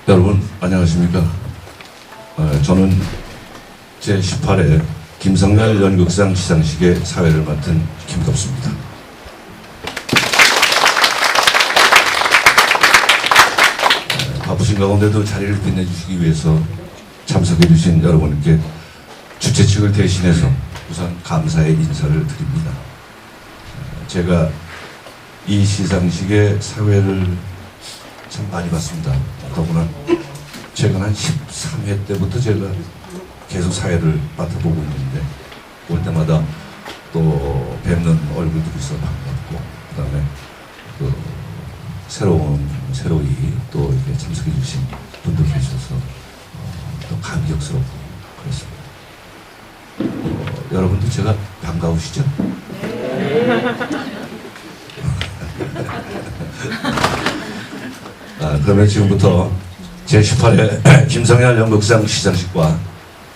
여러분 안녕하십니까. 저는 제18회 김성렬 연극상 시상식의 사회를 맡은 김덕수입니다. 바쁘신 가운데도 자리를 빛내주시기 위해서 참석해주신 여러분께 주최 측을 대신해서 우선 감사의 인사를 드립니다. 제가 이 시상식의 사회를 참 많이 봤습니다. 더구나 최근 한 13회 때부터 제가 계속 사회를 맡아보고 있는데 올 때마다 또 뵙는 얼굴들이 있어 반갑고, 그 다음에 또 새로이 또 이렇게 참석해 주신 분들 계셔서 또 감격스럽고 그렇습니다. 여러분들 제가 반가우시죠? 그러면 지금부터 제18회 김성렬 연극상 시상식과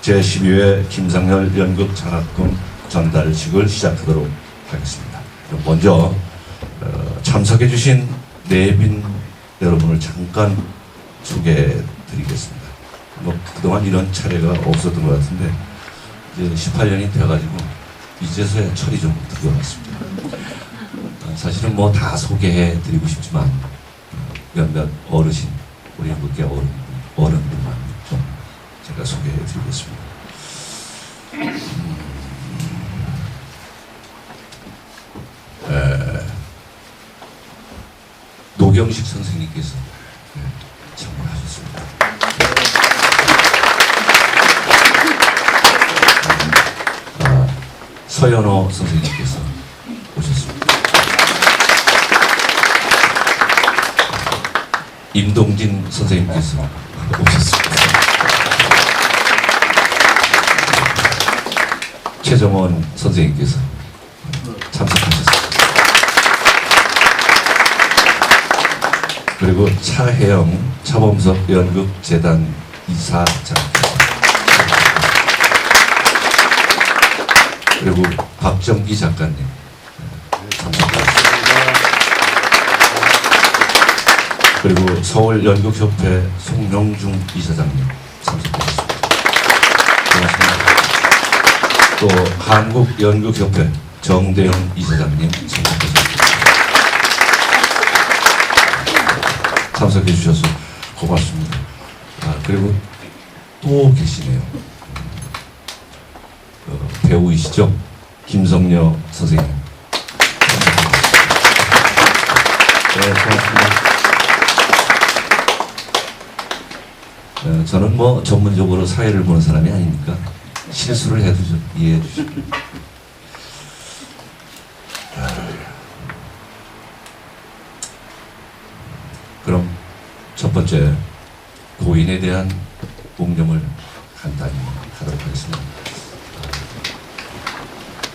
제12회 김성렬 연극 장학금 전달식을 시작하도록 하겠습니다. 먼저 참석해주신 내빈 여러분을 잠깐 소개해드리겠습니다. 그동안 이런 차례가 없었던 것 같은데 이제 18년이 돼가지고 이제서야 철이 좀 들어왔습니다. 사실은 뭐 다 소개해드리고 싶지만 몇몇 어르신, 우리 한국계 어른들만 좀 제가 소개해드리겠습니다. 노경식 선생님께서 참여하셨습니다. 서연호 선생님께서 오셨습니다. 임동진 선생님께서 오셨습니다. 최정원 선생님께서 참석하셨습니다. 그리고 차혜영 차범석 연극재단 이사장께서, 그리고 박정기 작가님 참석하셨습니다. 그리고 서울연극협회 송영중 이사장님 참석하셨습니다. 고맙습니다. 또 한국연극협회 정대영 이사장님 참석하셨습니다. 참석해 주셔서 고맙습니다. 그리고 또 계시네요. 배우이시죠? 김성녀 선생님. 네, 고맙습니다. 저는 뭐 전문적으로 사회를 보는 사람이 아니니까 실수를 해도 좀 이해해 주시고. 그럼 첫 번째 고인에 대한 묵념을 간단히 하도록 하겠습니다.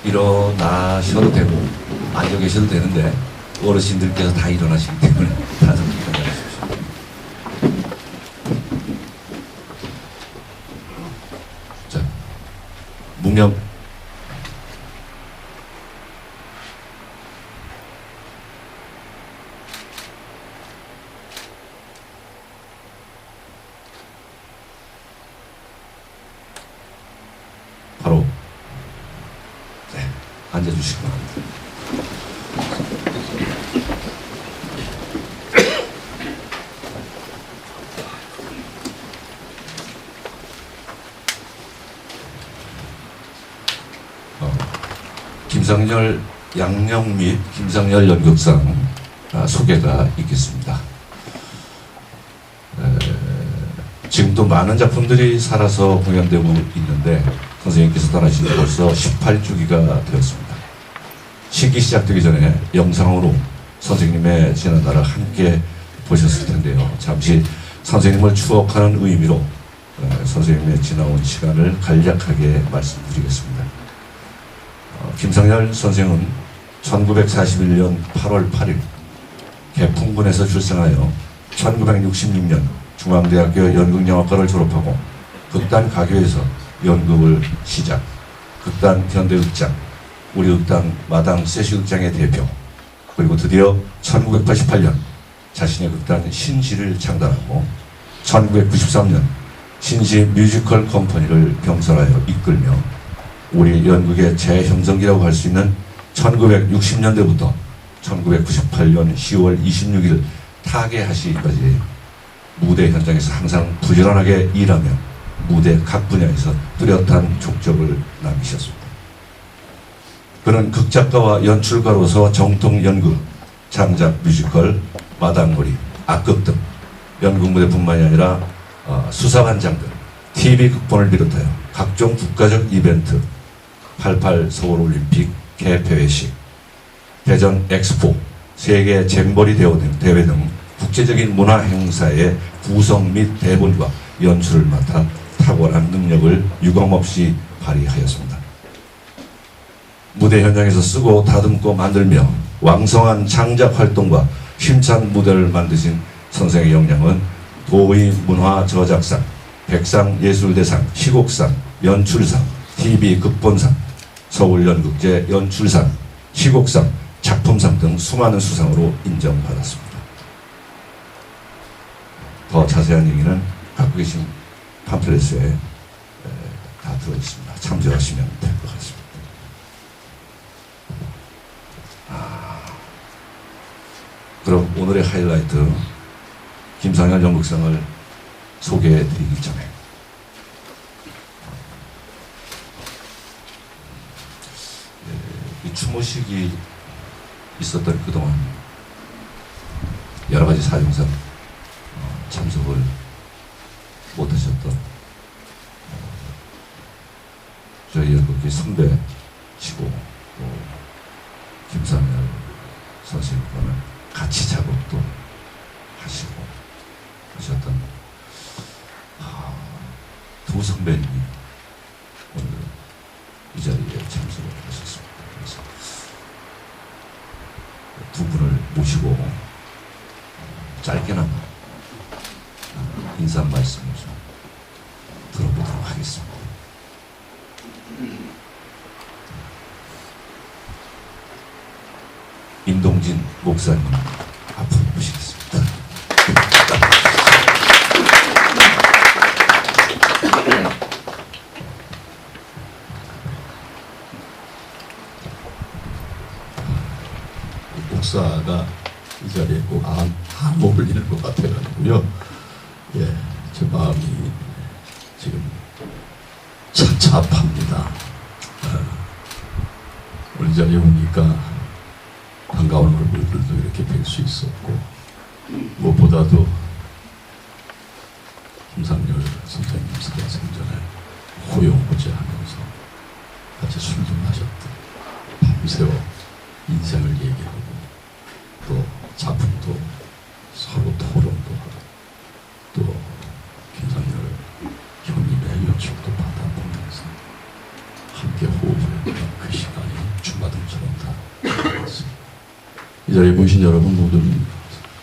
일어나셔도 되고 앉아 계셔도 되는데 어르신들께서 다 일어나시기 때문에 다들 일어나십시오. 자, 묵념. 바로 앉아주시기 바랍니다. 김성렬 양령 및 김성렬 연극상 소개가 있겠습니다. 지금도 많은 작품들이 살아서 공연되고 있는데 선생님께서 떠나신 지 벌써 18주기가 되었습니다. 시기 시작되기 전에 영상으로 선생님의 지난날을 함께 보셨을 텐데요. 잠시 선생님을 추억하는 의미로 선생님의 지나온 시간을 간략하게 말씀드리겠습니다. 김성렬 선생은 1941년 8월 8일 개풍군에서 출생하여 1966년 중앙대학교 연극영화과를 졸업하고 극단 가교에서 연극을 시작, 극단 현대극장, 우리 극단 마당 세시극장의 대표, 그리고 드디어 1988년 자신의 극단 신시를 창단하고 1993년 신시 뮤지컬 컴퍼니를 병설하여 이끌며 우리 연극의 재형성기라고 할 수 있는 1960년대부터 1998년 10월 26일 타계하시기까지 무대 현장에서 항상 부지런하게 일하며 무대 각 분야에서 뚜렷한 족적을 남기셨습니다. 그는 극작가와 연출가로서 정통 연극, 장작 뮤지컬, 마당놀이, 악극 등 연극 무대뿐만이 아니라 수사반장들, TV 극본을 비롯하여 각종 국가적 이벤트, 88 서울올림픽 개폐회식, 대전 엑스포, 세계 잼버리 대회 등 국제적인 문화 행사의 구성 및 대본과 연출을 맡아 탁월한 능력을 유감없이 발휘하였습니다. 무대 현장에서 쓰고 다듬고 만들며 왕성한 창작 활동과 힘찬 무대를 만드신 선생의 역량은 도의 문화저작상, 백상예술대상, 시곡상, 연출상, TV 극본상, 서울연극제 연출상, 시곡상, 작품상 등 수많은 수상으로 인정받았습니다. 더 자세한 얘기는 갖고 계신 팜플렛에 다 들어있습니다. 참조하시면 될 것 같습니다. 그럼 오늘의 하이라이트 김상열 연극상을 소개해드리기 전에 이 추모식이 있었던 그동안 여러 가지 사정상 참석을 못하셨던 저희 연극계 선배시고 또 김상열 선생님과는 같이 작업도 하시고 하셨던 두 선배님이 오늘 이 자리에 참석을 하셨습니다. 그래서 두 분을 모시고 짧게나마 인사 말씀을 좀 들어보도록 하겠습니다. 임동진 목사님 앞으로 모시겠습니다. 목사가 이 자리에 꼭 한몸 흘리는 것 같아가지고요. 예, 제 마음이 지금 착잡합니다. 오늘 이 자리에 오니까 반가운 얼굴들도 이렇게 뵐 수 있었고, 무엇보다도 김상열 선생님 사가 생전에 호용호제하면서 같이 술도 마셨던, 밤새워 인생을 얘기하고 또 작품도 서로 토론도 하고 또 김상열 형님의 연출도 받아보면서 함께 호흡했던 그 시간이 주마등처럼 다 흘렀습니다. 이 자리에 모신 여러분 모두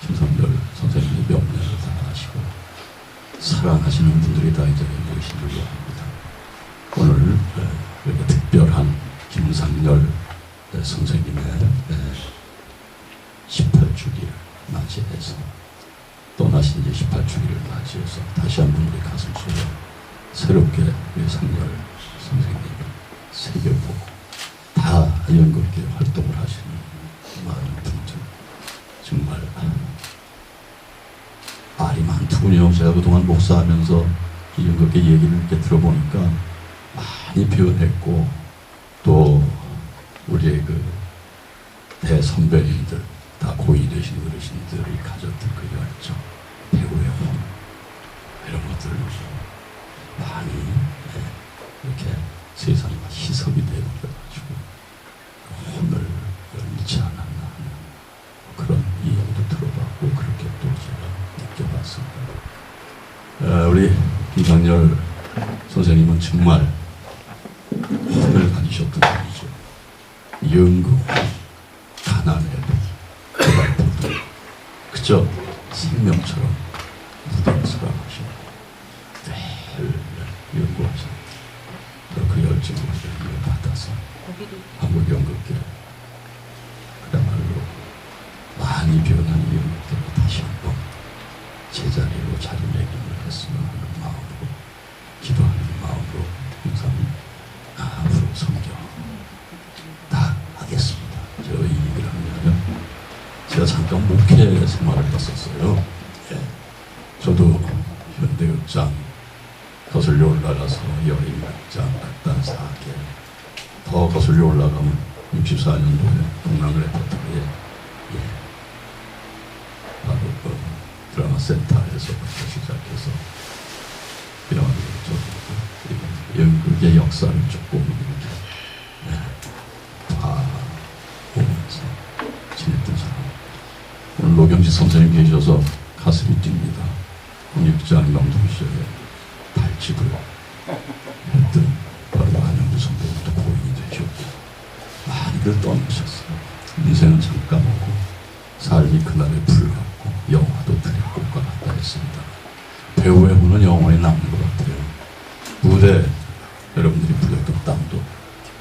김상열 선생님의 명예를 다 아시고 사랑하시는 분들이 다 이 자리에 모이신 줄로 압니다. 오늘 이렇게 특별한 김상열 선생님의 18주기를 맞이해서 떠나신 지 18주기를 맞이해서 다시 한번 우리 가슴 속에 새롭게 우리 상열 선생님을 새겨보고 다 연극계 활동을 하시는 많은 분들 정말 말이 많더군요. 제가 그동안 목사하면서 이 연극계 얘기를 이렇게 들어보니까 많이 표현했고 또 우리의 그 대선배님들 다 고이 되신 어르신들이 가졌던 그 열정, 배우의 혼 이런 것들을 많이 이렇게 세상에 희석이 되어버려가지고 그 혼을 잃지 않았나 하는 그런 이야기도 들어봤고 그렇게 또 제가 느껴봤습니다. 우리 김상열 선생님은 정말 혼을 가지셨던 분이죠. 연극, 가난에도 고달프도 그저 생명처럼 무덤스러워하시고 매일 연구하셨고 그 열정을 받아서 한국 연극계 그야말로 많이 변한 연극계로 다시 한번 제자리로 자리매김을 했으면 하는 마음으로, 기도하는 마음으로 항상 앞으로 섬겨 다 하겠습니다. 저 이 얘기를 하냐면 제가 잠깐 목회 생활을 했었어요. 예. 저도 현대극장 거슬려 올라가서 여인극장 극단 4개, 더 거슬려 올라가면 64년도에 동랑 레퍼토리에 바로 그 드라마 센터에서부터 시작해서 영화를 연극의 역사를 조금 이렇게 다 보면서 지냈던 사람. 오늘 노경지 선생님 계셔서 가슴이 뜁니다. 국립극장 명동시절에 발집을 했던 바로 안영주 선배님도 고인이 되셨고 많이들 떠나셨어요. 인생은 잠깐 오고 삶이 그날에 불같고 영화도 들꽃과 같다 했습니다. 배우의 혼은 영원히 남는 것 같아요. 무대 여러분들이 불렸던 땀도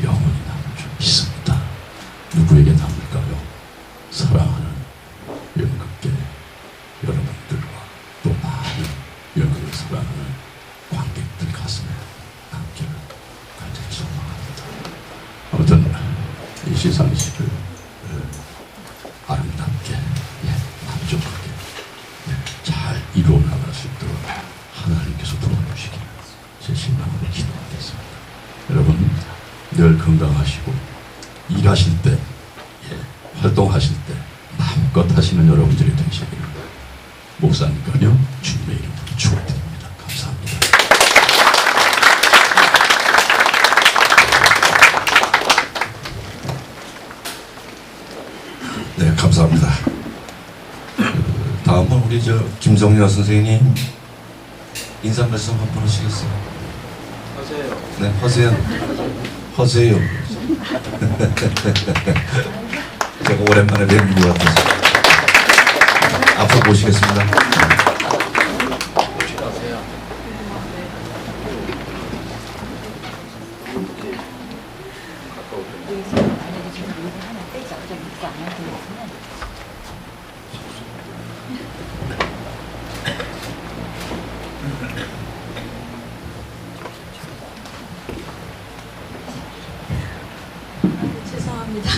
영원히 남을 줄 믿습니다. 누구에게 남을까요? 사랑하는 연극계 여러분들과 또 많은 연극을 사랑하는 관객들 가슴에 남기를 간절히 소망합니다. 아무튼 이 시상식을 아름답게, 만족하게 잘 이루어 나갈 수 있도록 하나님께서 도와주시기를 제 신랑으로 기도하겠습니다. 여러분 늘 건강하시고 일하실 때, 활동하실 때 마음껏 하시는 여러분들이 되시기를 목사님과요 주님의 이름으로 축원드립니다. 감사합니다. 네, 감사합니다. 다음은 우리 김성녀 선생님 인사 말씀 한번 하시겠어요? 하세요. 네, 하세요. 하세요. 제가 오랜만에 뵙는 것 같아서 앞으로 모시겠습니다. 하세요. 죄송합니다.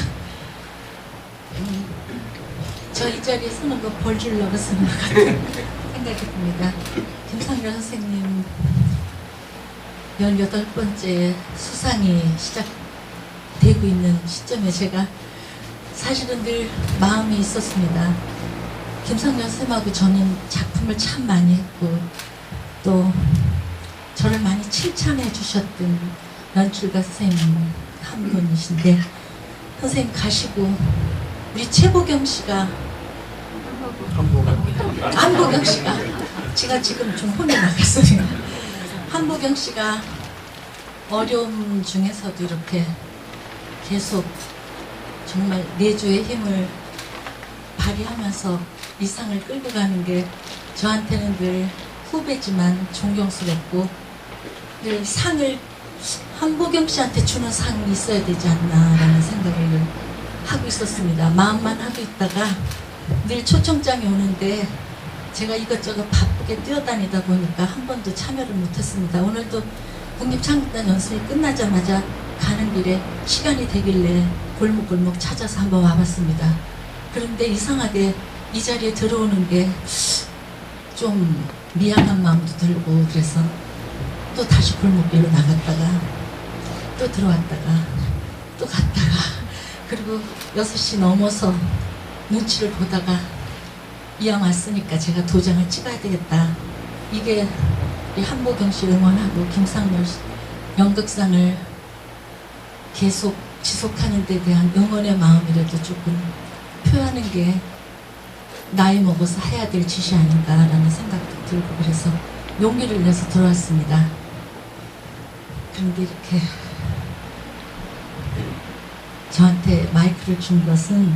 저 이 자리에 서는 거 벌 주려고 서는 것 같은 생각이 듭니다. 김상렬 선생님 18번째 수상이 시작되고 있는 시점에 제가 사실은 늘 마음이 있었습니다. 김상렬 선생님하고 저는 작품을 참 많이 했고 또 저를 많이 칭찬해 주셨던 연출가 선생님 한 분이신데 선생님 가시고 우리 최보경 씨가 한보경 씨가 제가 지금 좀 혼이 나갔습니다. 한보경 씨가 어려움 중에서도 이렇게 계속 정말 내조의 힘을 발휘하면서 이 상을 끌고 가는 게 저한테는 늘 후배지만 존경스럽고 늘 상을 한보경 씨한테 주는 상이 있어야 되지 않나라는 생각을 하고 있었습니다. 마음만 하고 있다가 늘 초청장이 오는데 제가 이것저것 바쁘게 뛰어다니다 보니까 한 번도 참여를 못했습니다. 오늘도 국립창극단 연습이 끝나자마자 가는 길에 시간이 되길래 골목골목 찾아서 한번 와봤습니다. 그런데 이상하게 이 자리에 들어오는 게 좀 미안한 마음도 들고 그래서 또 다시 골목길로 나갔다가 또 들어왔다가 또 갔다가 그리고 6시 넘어서 눈치를 보다가 이왕 왔으니까 제가 도장을 찍어야 되겠다. 이게 이 한보경 씨 응원하고 김상렬 연극상을 계속 지속하는 데 대한 응원의 마음이라도 조금 표하는 게 나이 먹어서 해야 될 짓이 아닌가라는 생각도 들고 그래서 용기를 내서 들어왔습니다. 그런데 이렇게 저한테 마이크를 준 것은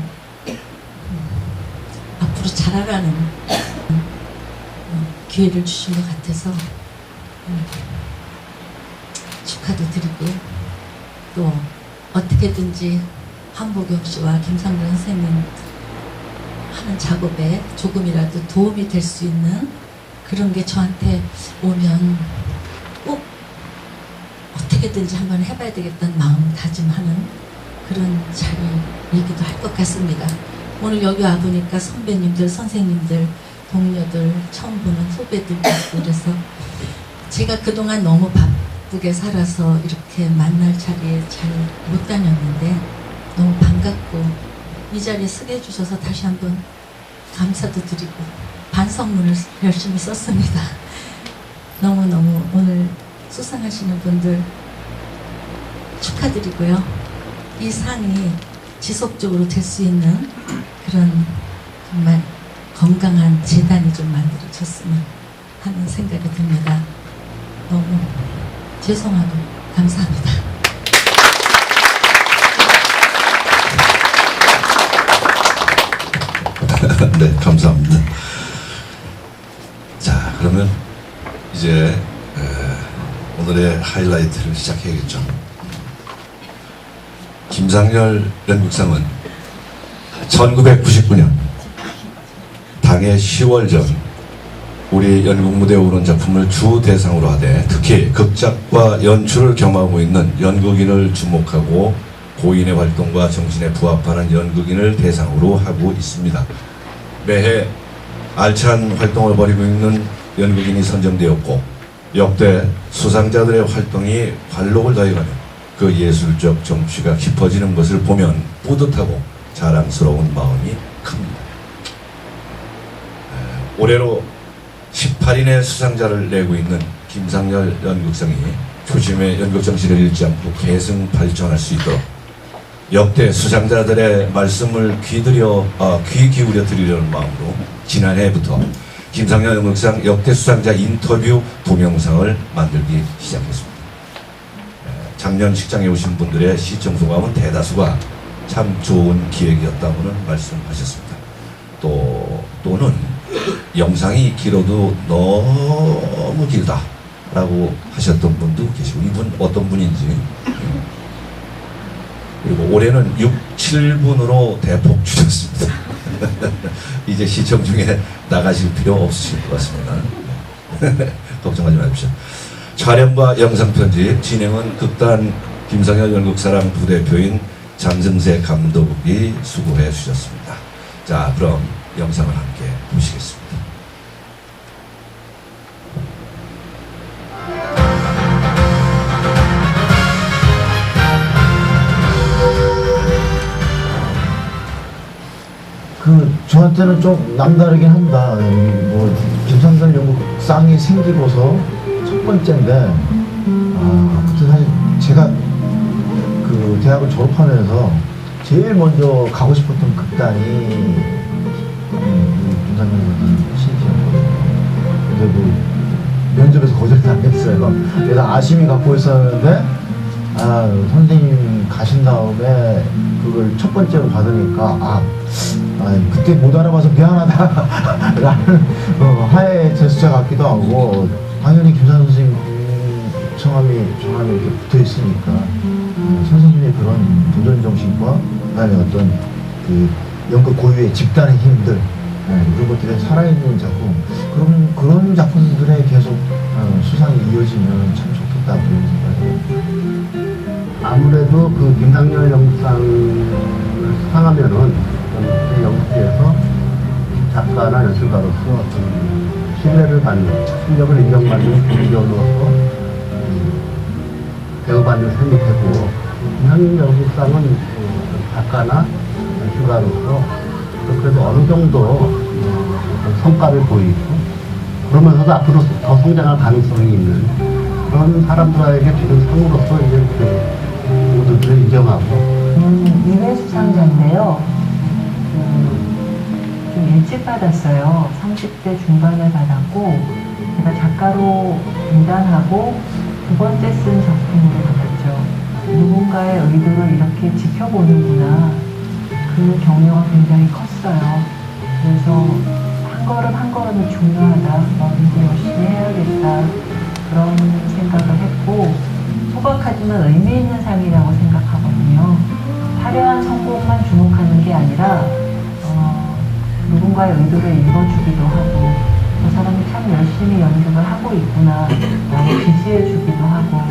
앞으로 잘하라는 기회를 주신 것 같아서 축하도 드리고 또 어떻게든지 한보경 씨와 김상렬 선생님 하는 작업에 조금이라도 도움이 될 수 있는 그런 게 저한테 오면 꼭 어떻게든지 한번 해봐야 되겠다는 마음 다짐하는 그런 자리이기도 할 것 같습니다. 오늘 여기 와보니까 선배님들, 선생님들, 동료들, 처음 보는 후배들도 있고 그래서 제가 그동안 너무 바쁘게 살아서 이렇게 만날 자리에 잘 못 다녔는데 너무 반갑고 이 자리에 쓰게 해주셔서 다시 한번 감사도 드리고 반성문을 열심히 썼습니다. 너무너무 오늘 수상하시는 분들 축하드리고요. 이 상이 지속적으로 될 수 있는 그런 정말 건강한 재단이 좀 만들어졌으면 하는 생각이 듭니다. 너무 죄송하고 감사합니다. 네, 감사합니다. 자, 그러면 이제 오늘의 하이라이트를 시작해야겠죠. 김상열 연극상은 1999년 당해 10월 전 우리 연극무대에 오른 작품을 주 대상으로 하되 특히 극작과 연출을 겸하고 있는 연극인을 주목하고 고인의 활동과 정신에 부합하는 연극인을 대상으로 하고 있습니다. 매해 알찬 활동을 벌이고 있는 연극인이 선정되었고 역대 수상자들의 활동이 관록을 더해가는 그 예술적 정취가 깊어지는 것을 보면 뿌듯하고 자랑스러운 마음이 큽니다. 올해로 18인의 수상자를 내고 있는 김상열 연극상이 초심의 연극정신을 잃지 않고 계승 발전할 수 있도록 역대 수상자들의 말씀을 귀 기울여 드리려는 마음으로 지난해부터 김상열 연극상 역대 수상자 인터뷰 동영상을 만들기 시작했습니다. 작년 식장에 오신 분들의 시청 소감은 대다수가 참 좋은 기획이었다고는 말씀하셨습니다. 또는 영상이 길어도 너무 길다 라고 하셨던 분도 계시고 이분 어떤 분인지 그리고 올해는 6, 7분으로 대폭 줄였습니다. 이제 시청 중에 나가실 필요 없으실 것 같습니다. 걱정하지 마십시오. 촬영과 영상 편집, 진행은 극단 김상열 연극사랑 부대표인 장승세 감독이 수고해 주셨습니다. 자, 그럼 영상을 함께 보시겠습니다. 저한테는 좀 남다르긴 한다. 뭐 김상열 연극상이 생기고서 첫 번째인데, 아무튼 사실 제가 그 대학을 졸업하면서 제일 먼저 가고 싶었던 극단이 김상열 연극 신지였거든요. 근데 뭐 면접에서 거절당했어요. 그래서 아쉬움이 갖고 있었는데, 선생님 가신 다음에 그걸 첫 번째로 받으니까 그때 못 알아봐서 미안하다 라는 하의 제스처 같기도 하고, 당연히 김상열 선생님 성함이 이렇게 붙어 있으니까 선생님의 그런 도전 정신과 그다음에 어떤 그 연극 고유의 집단의 힘들, 이런 것들이 살아있는 작품, 그런 작품들에 계속 수상이 이어지면 참 좋겠다 그런 생각을. 아무래도 그 김상열 연극상을 수상하면은 연극계에서 작가나 연출가로서 어떤 신뢰를 받는, 실력을 인정받는 공연으로서 대우받는 셈이 되고, 김상열 연극상은 작가나 연출가로서 그래도 어느 정도 성과를 보이고, 그러면서도 앞으로 더 성장할 가능성이 있는 그런 사람들에게 주는 상으로서 이제 모두들을 인정하고. 2회 수상자인데요. 좀 일찍 받았어요. 30대 중반에 받았고, 제가 작가로 등단하고 두 번째 쓴 작품으로 받았죠. 누군가의 의도를 이렇게 지켜보는구나. 그 격려가 굉장히 컸어요. 그래서 한 걸음 한 걸음이 중요하다. 뭐든지 열심히 해야겠다. 그런 생각을 했고, 소박하지만 의미 있는 상이라고 생각하거든요. 화려한 성공만 주목하는 게 아니라 누군가의 의도를 읽어주기도 하고, 저 사람이 참 열심히 연극을 하고 있구나 라고 지지해 주기도 하고,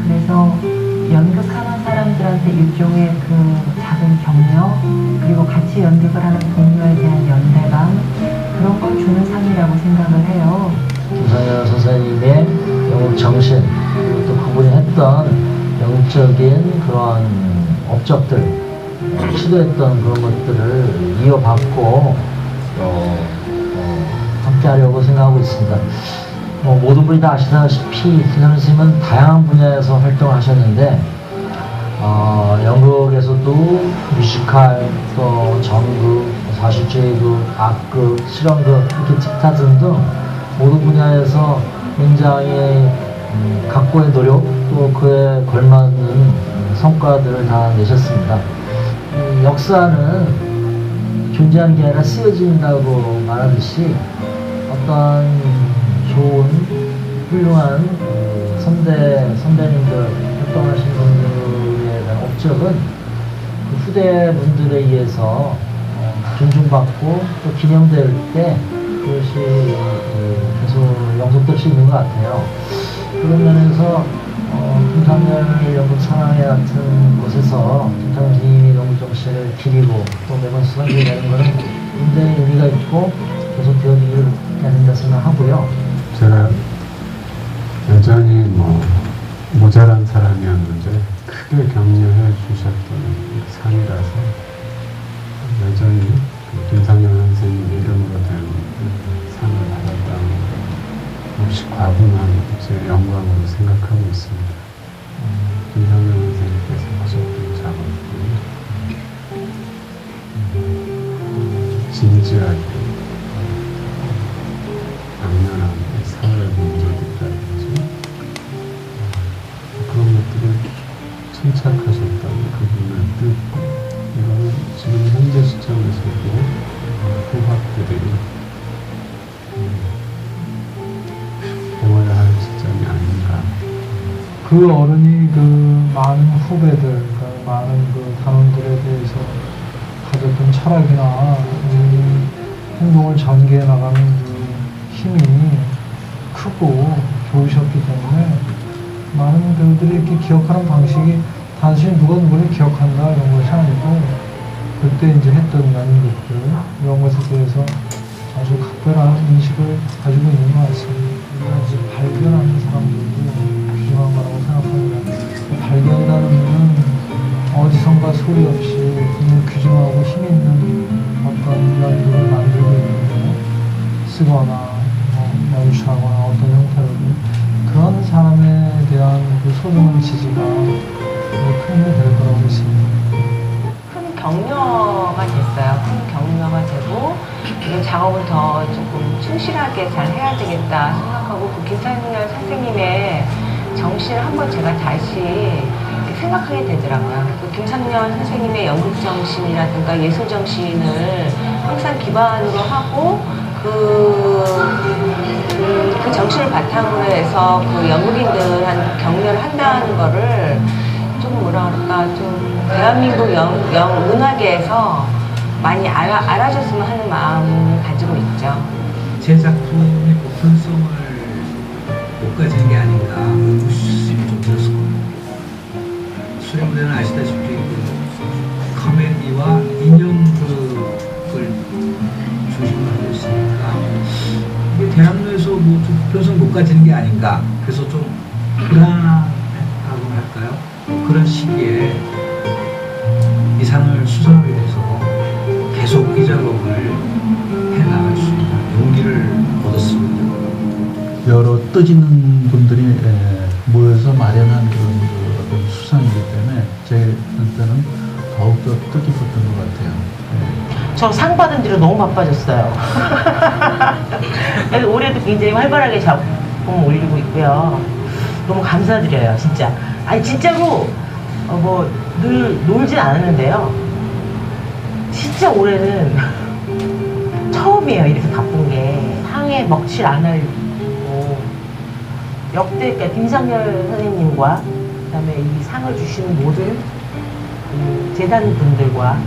그래서 연극하는 사람들한테 일종의 그 작은 격려, 그리고 같이 연극을 하는 동료에 대한 연대감, 그런 걸 주는 상이라고 생각을 해요. 김상현 선생님의 영국 정신, 또 그분이 했던 영적인 그런 업적들, 시도했던 그런 것들을 이어받고 또 함께하려고 생각하고 있습니다. 모든 분이 다 아시다시피 김상현 선생님은 다양한 분야에서 활동을 하셨는데 연극에서도 뮤지컬, 또 전극, 사실제극, 악극, 실험극, 이렇게 기타 등등 모든 분야에서 굉장히 각고의 노력, 또 그에 걸맞는 성과들을 다 내셨습니다. 역사는 존재하는 게 아니라 쓰여진다고 말하듯이 어떤 좋은 훌륭한 선배님들, 활동하신 분들에 대한 업적은 그 후대분들에 의해서 존중받고 또 기념될 때 그것이 계속 영속될 수 있는 것 같아요. 그런 면에서 김상열 연극 상황회 같은 곳에서 김상열 선생님이 연극 정신을 기리고 또 매번 수상이 되는 것은 굉장히 의미가 있고 계속 되어지기를 해야 된다 생각하고요. 제가 여전히 모자란 사람이었는데 크게 격려해 주셨던 상이라서 여전히 김상현 선생님 이름으로 된 상을 받았다는 것 없이 과분한 제 영광으로 생각하고 있습니다. 김상현 선생님께서 하셨던 작업들이 진지하게 악랄하게 사회 문제들이라든지 그런 것들을 침착하셨다는 그분의 뜻, 이거는 지금 현재 시점에서도 후학들이 배워야 할 시점이 아닌가. 그 어른이 그 많은 후배들, 그러니까 많은 그 단원들에 대해서 가졌던 철학이나 행동을 전개해 나가는 그 힘이 크고 좋으셨기 때문에 많은 그들이 이렇게 기억하는 방식이 단순히 누가 누구를 기억한다 이런 것이 아니고 그때 이제 했던 연극들 이런 것에 대해서 아주 각별한 인식을 가지고 있는 것 같습니다. 우리가 이제 발견하는 사람들도 귀중한 거라고 생각합니다. 발견이라는 것은 어디선가 소리 없이 그냥 귀중하고 힘 있는 어떤 연극을 만들고 있는데 쓰거나 연출하거나 어떤 형태로든 그런 사람에 대한 그 소중한 지지가 큰 힘이 될 거라고 믿습니다. 큰 격려가 됐어요. 큰 격려가 되고 이 작업을 더 조금 충실하게 잘 해야 되겠다 생각하고 그 김상열 선생님의 정신을 한번 제가 다시 생각하게 되더라고요. 그 김상열 선생님의 연극 정신이라든가 예술 정신을 항상 기반으로 하고 그 정신을 바탕으로 해서 그 연극인들한테 격려를 한다는 거를 좀 뭐라 그럴까 좀 대한민국 음악계에서 많이 알아줬으면 하는 마음을 가지고 있죠. 제 작품의 보편성을 못 가지는 게 아닌가 의구심이 좀 들었을 겁니다. 수련무대는 아시다시피 그 코미디와 인형극을 중심으로 하고 있으니까 이게 대학로에서 뭐 좀 보편성 못 가지는 게 아닌가, 그래서 좀 불안하다고 할까요? 그런 시기에 이 상을 수상하게 돼서 계속 이 작업을 해나갈 수 있는 용기를 얻었습니다. 여러 뜨지는 분들이 모여서 마련한 그런 어떤 수상이기 때문에 제한테는 더욱더 뜻깊었던 것 같아요. 저 상 받은 뒤로 너무 바빠졌어요. 그래서 올해도 굉장히 활발하게 작품 올리고 있고요. 너무 감사드려요, 진짜. 아니 진짜로 늘 놀진 않았는데요. 진짜 올해는 처음이에요, 이렇게 바쁜 게. 상에 먹칠 안 하고 역대 그러니까 김상열 선생님과 그다음에 이 상을 주시는 모든 재단 분들과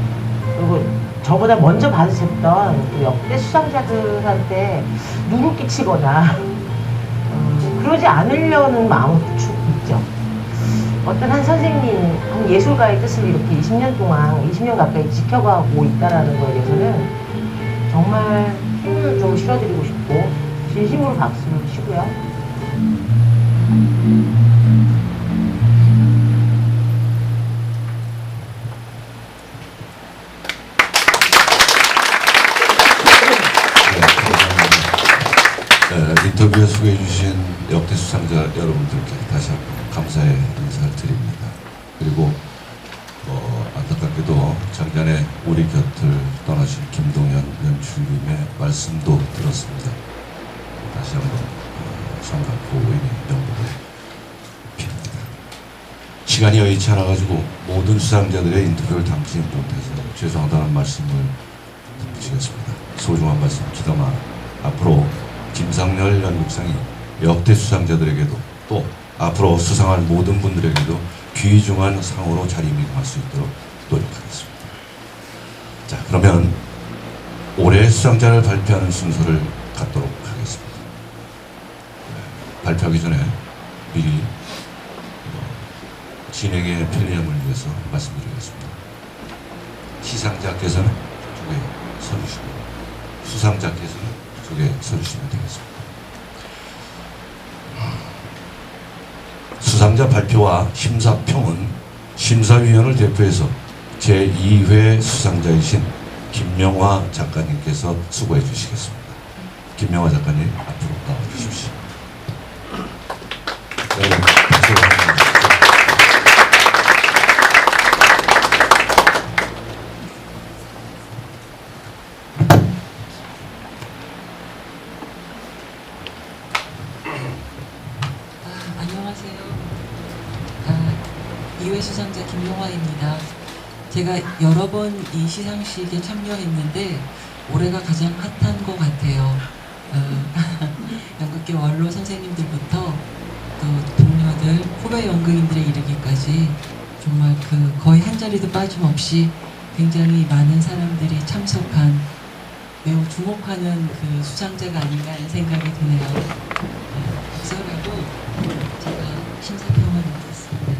그리고 저보다 먼저 받으셨던 그 역대 수상자들한테 누구 끼치거나 그러지 않으려는 마음도 있죠. 어떤 한 선생님, 한 예술가의 뜻을 이렇게 20년 동안, 20년 가까이 지켜가고 있다는 거에 대해서는 정말 힘을 좀 실어드리고 싶고 진심으로 박수를 치고요. 인터뷰에 소개해 주신 역대 수상자 여러분들께 다시 한번 감사의 인사를 드립니다. 그리고 안타깝게도 작년에 우리 곁을 떠나신 김동연 연출님의 말씀도 들었습니다. 다시 한번 성각 고인의 명복을 빕니다. 시간이 여의치 않아가지고 모든 수상자들의 인터뷰를 담지 못해서 죄송하다는 말씀을 드리겠습니다. 소중한 말씀 기다마 앞으로 김상렬 연극상이 역대 수상자들에게도 또 앞으로 수상할 모든 분들에게도 귀중한 상으로 자리매김할 수 있도록 노력하겠습니다. 자, 그러면 올해 수상자를 발표하는 순서를 갖도록 하겠습니다. 발표하기 전에 미리 진행의 편리함을 위해서 말씀드리겠습니다. 시상자께서는 저쪽에 서주시고 수상자께서는 저쪽에 서주시면 되겠습니다. 수상자 발표와 심사평은 심사위원을 대표해서 제2회 수상자이신 김명화 작가님께서 수고해 주시겠습니다. 김명화 작가님 앞으로 나와 주십시오. 안녕하세요. 2회 수상자 김용화입니다. 제가 여러 번 이 시상식에 참여했는데 올해가 가장 핫한 것 같아요. 연극계 원로 선생님들부터 또 동료들, 후배 연극인들에 이르기까지 정말 거의 한 자리도 빠짐없이 굉장히 많은 사람들이 참석한 매우 주목하는 수상자가 아닌가 하는 생각이 드네요. 박수하고 제가 심사평을 하겠습니다.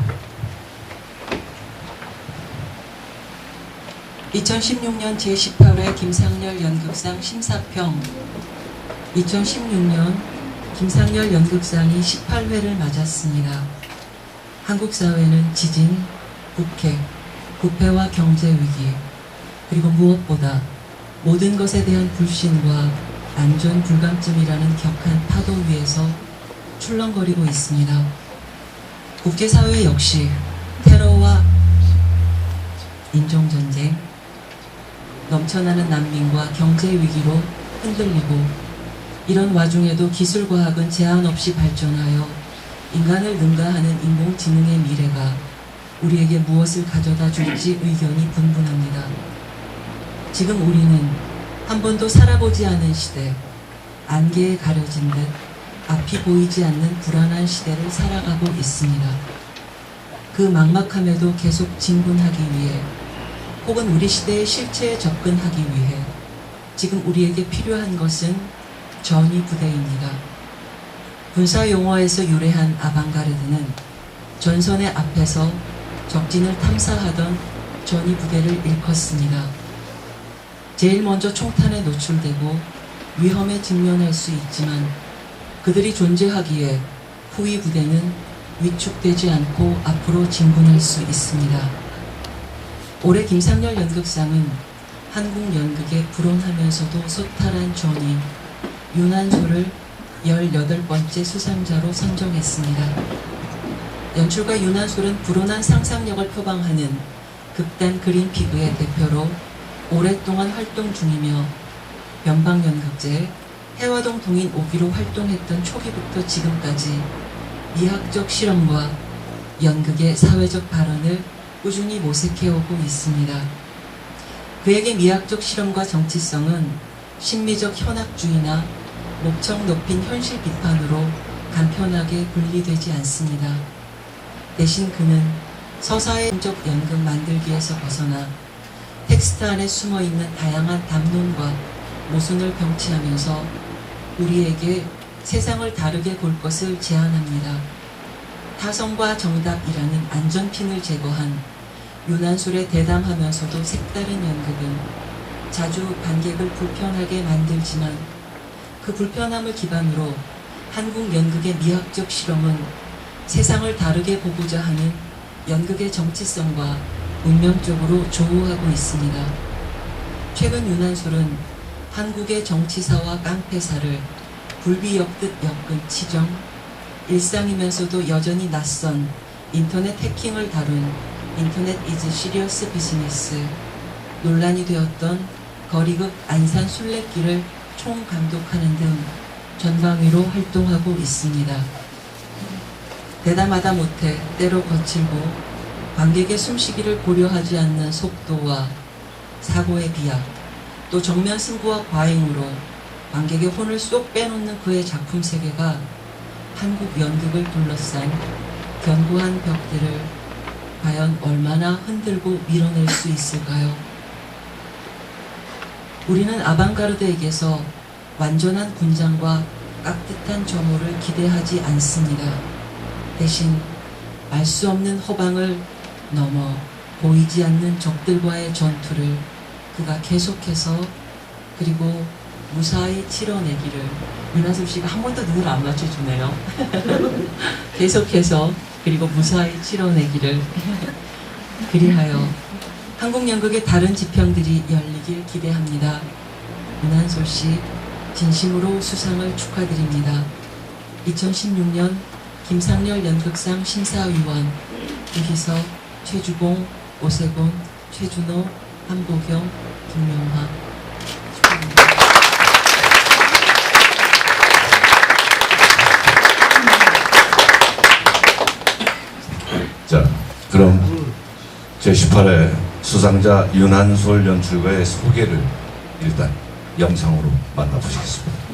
2016년 제18회 김상렬 연극상 심사평. 2016년 김상렬 연극상이 18회를 맞았습니다. 한국 사회는 지진, 국회, 부패와 경제 위기, 그리고 무엇보다 모든 것에 대한 불신과 안전 불감증이라는 격한 파도 위에서 출렁거리고 있습니다. 국제사회 역시 테러와 인종전쟁, 넘쳐나는 난민과 경제 위기로 흔들리고, 이런 와중에도 기술과학은 제한 없이 발전하여 인간을 능가하는 인공지능의 미래가 우리에게 무엇을 가져다 줄지 의견이 분분합니다. 지금 우리는 한 번도 살아보지 않은 시대, 안개에 가려진 듯 앞이 보이지 않는 불안한 시대를 살아가고 있습니다. 그 막막함에도 계속 진군하기 위해, 혹은 우리 시대의 실체에 접근하기 위해 지금 우리에게 필요한 것은 전위 부대입니다. 군사 용어에서 유래한 아방가르드는 전선의 앞에서 적진을 탐사하던 전위 부대를 일컫습니다. 제일 먼저 총탄에 노출되고 위험에 직면할 수 있지만 그들이 존재하기에 후위 부대는 위축되지 않고 앞으로 진군할 수 있습니다. 올해 김상렬 연극상은 한국 연극의 불온하면서도 소탈한 전위 윤한솔을 18번째 수상자로 선정했습니다. 연출가 윤한솔은 불온한 상상력을 표방하는 극단 그린 피그의 대표로 오랫동안 활동 중이며 연방연극제, 해화동 동인 5기로 활동했던 초기부터 지금까지 미학적 실험과 연극의 사회적 발언을 꾸준히 모색해오고 있습니다. 그에게 미학적 실험과 정치성은 심미적 현학주의나 목청 높인 현실 비판으로 간편하게 분리되지 않습니다. 대신 그는 서사의 적 연극 만들기에서 벗어나 텍스트 안에 숨어있는 다양한 담론과 모순을 병치하면서 우리에게 세상을 다르게 볼 것을 제안합니다. 타성과 정답이라는 안전핀을 제거한 윤한솔의 대담하면서도 색다른 연극은 자주 관객을 불편하게 만들지만 그 불편함을 기반으로 한국 연극의 미학적 실험은 세상을 다르게 보고자 하는 연극의 정치성과 운명적으로 조우하고 있습니다. 최근 윤한솔은 한국의 정치사와 깡패사를 굴비엮듯 엮은 치정, 일상이면서도 여전히 낯선 인터넷 해킹을 다룬 인터넷 이즈 시리어스 비즈니스, 논란이 되었던 거리극 안산 순례길을 총감독하는 등 전방위로 활동하고 있습니다. 대담하다 못해 때로 거칠고 관객의 숨쉬기를 고려하지 않는 속도와 사고의 비약, 또 정면 승부와 과잉으로 관객의 혼을 쏙 빼놓는 그의 작품 세계가 한국 연극을 둘러싼 견고한 벽들을 과연 얼마나 흔들고 밀어낼 수 있을까요? 우리는 아방가르드에게서 완전한 군장과 깍듯한 점호를 기대하지 않습니다. 대신 알 수 없는 허방을 넘어 보이지 않는 적들과의 전투를 그가 계속해서 그리고 무사히 치러내기를, 윤한솔 씨가 한 번도 눈을 안 맞춰주네요. 계속해서 그리고 무사히 치러내기를 그리하여 한국 연극의 다른 지평들이 열리길 기대합니다. 윤한솔 씨 진심으로 수상을 축하드립니다. 2016년 김상렬 연극상 심사위원 유희석, 최주봉, 오세곤, 최준호, 한보경, 김명화. 축하드립니다. 자, 그럼 제18회 수상자 윤한솔 연출가의 소개를 일단 영상으로 만나보시겠습니다.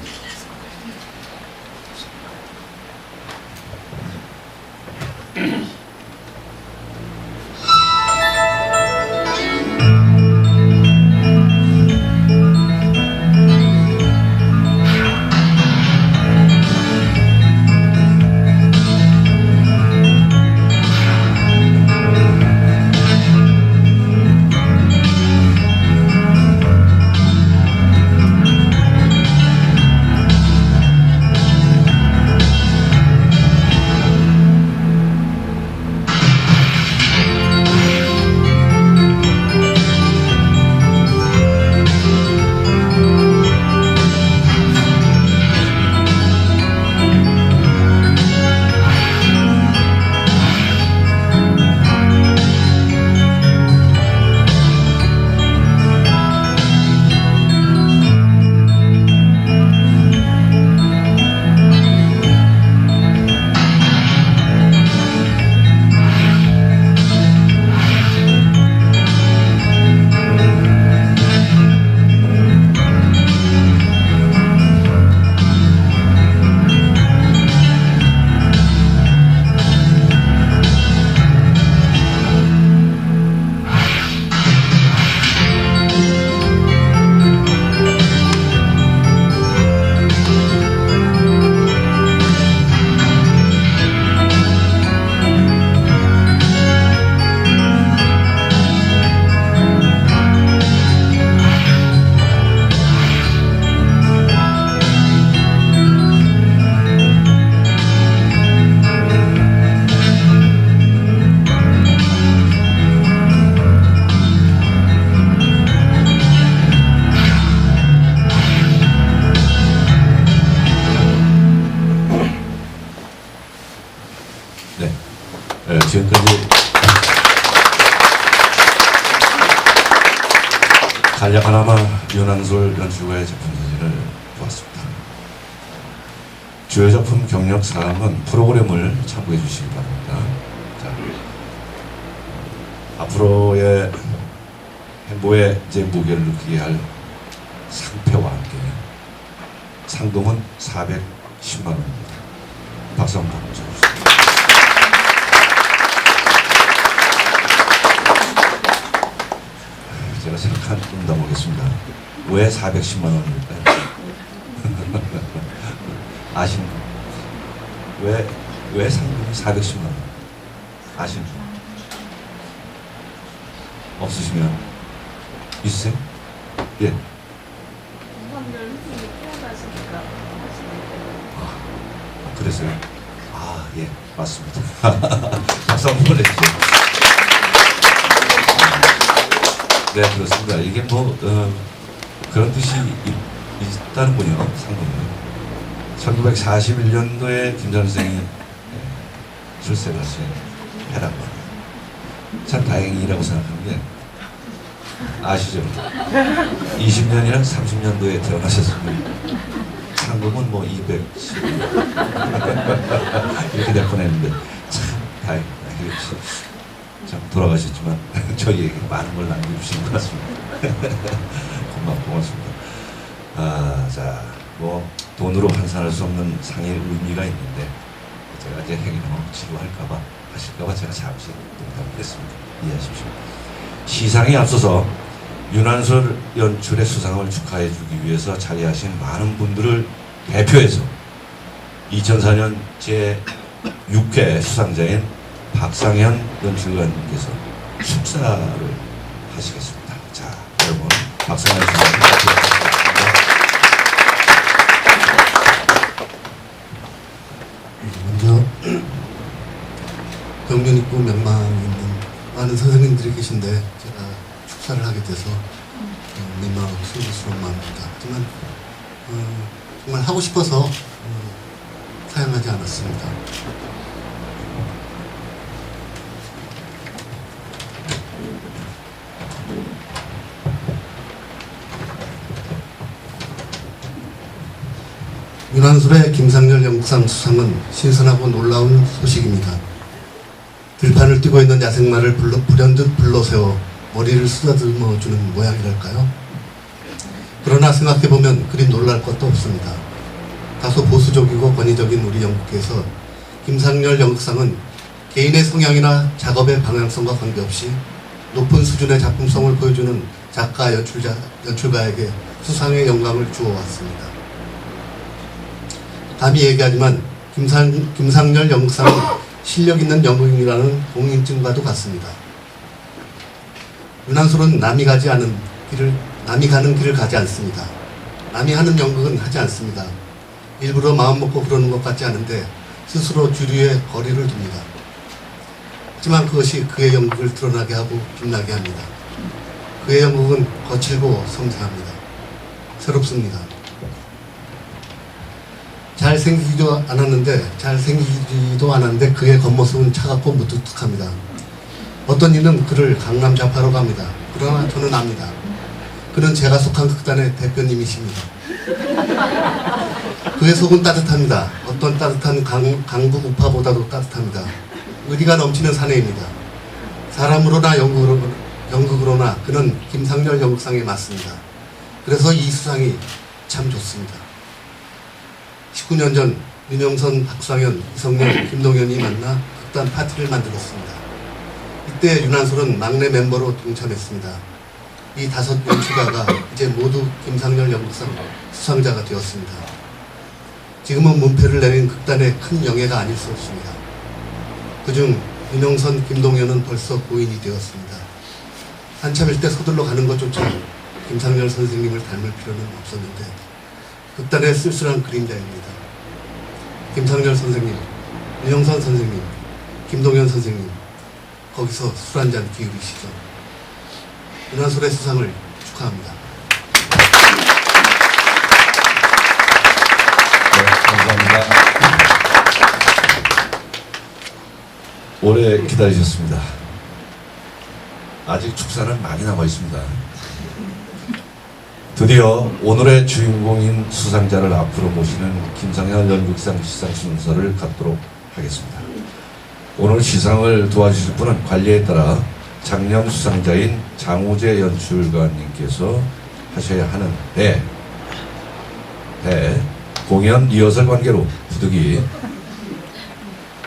지금까지 간략하나마 윤한솔 연출가의 작품 사진을 보았습니다. 주요 작품 경력 사항은 프로그램을 참고해 주시기 바랍니다. 자, 앞으로의 행보에 제 무게를 느끼게 할 상패와 함께 상금은 410만 원입니다. 박수 한번 주십시오. 제가 물어보겠습니다. 왜 410만 원일까요? 아시는 분? 왜 상금이 410만 원? 아시는 분? 없으시면 있으세요? 예. 그래서요? 아, 예, 맞습니다. 박수 한번 보내주세요. 네, 그렇습니다. 이게 뭐, 그런 뜻이 있다는군요, 상금은. 1941년도에 김전 선생이 출세를 하신 해라고. 참 다행이라고 생각하는 게, 아시죠? 20년이나 30년도에 태어나셨습니다. 상금은 뭐 210 이렇게 될 뻔했는데 참 다행입니다. 참 돌아가셨지만 저희에게 많은 걸 남겨주신 것 같습니다. 고맙습니다. 자, 뭐 돈으로 환산할 수 없는 상의 의미가 있는데 제가 이제 행위로 지루할까봐 하실까봐 제가 잠시 농담했습니다. 이해하십시오. 시상에 앞서서 윤한솔 연출의 수상을 축하해주기 위해서 자리하신 많은 분들을 대표해서 2004년 제6회 수상자인 박상현 연출가님께서 축사를 하시겠습니다. 자, 여러분 박상현 수상님 부탁드리겠습니다. 먼저 경륜 있고 명망 있는 많은 선생님들이 계신데 제가 축사를 하게 돼서 민망하고 수고스러운 마음입니다. 하지만 정말 하고 싶어서 사양하지 않았습니다. 윤한솔의 김상렬 연극상 수상은 신선하고 놀라운 소식입니다. 들판을 뛰고 있는 야생마를 불현듯 불러세워 머리를 쓰다듬어주는 모양이랄까요? 그러나 생각해보면 그리 놀랄 것도 없습니다. 다소 보수적이고 권위적인 우리 연극계에서 김상렬 연극상은 개인의 성향이나 작업의 방향성과 관계없이 높은 수준의 작품성을 보여주는 작가, 연출가에게 수상의 영광을 주어왔습니다. 감히 얘기하지만 김상렬 연극상은 실력 있는 연극인이라는 공인증과도 같습니다. 윤한솔은 남이 가는 길을 가지 않습니다. 남이 하는 연극은 하지 않습니다. 일부러 마음먹고 그러는 것 같지 않은데 스스로 주류의 거리를 둡니다. 하지만 그것이 그의 연극을 드러나게 하고 빛나게 합니다. 그의 연극은 거칠고 섬세합니다. 새롭습니다. 잘생기지도 않았는데 그의 겉모습은 차갑고 무뚝뚝합니다. 어떤 이는 그를 강남 좌파로 갑니다. 그러나 저는 압니다. 그는 제가 속한 극단의 대표님이십니다. 그의 속은 따뜻합니다. 어떤 따뜻한 강북 우파보다도 따뜻합니다. 의리가 넘치는 사내입니다. 사람으로나 연극으로나 그는 김상렬 연극상에 맞습니다. 그래서 이 수상이 참 좋습니다. 19년 전 윤영선, 박상현, 이성렬, 김동현이 만나 극단 파티를 만들었습니다. 이때 윤한솔은 막내 멤버로 동참했습니다. 이 5 연출가가 이제 모두 김상렬 연극상 수상자가 되었습니다. 지금은 문패를 내린 극단의 큰 영예가 아닐 수 없습니다. 그중 윤영선, 김동현은 벌써 고인이 되었습니다. 한참일 때 서둘러 가는 것조차 김상렬 선생님을 닮을 필요는 없었는데 극단의 쓸쓸한 그림자입니다. 김상렬 선생님, 윤영선 선생님, 김동현 선생님, 거기서 술 한잔 기울이시죠. 윤한솔의 수상을 축하합니다. 네, 감사합니다. 오래 기다리셨습니다. 아직 축사는 많이 남아 있습니다. 드디어 오늘의 주인공인 수상자를 앞으로 모시는 김상렬 연극상 시상 순서를 갖도록 하겠습니다. 오늘 시상을 도와주실 분은 관리에 따라 작년 수상자인 장우재 연출가님께서 하셔야 하는데 공연 리허설 관계로 부득이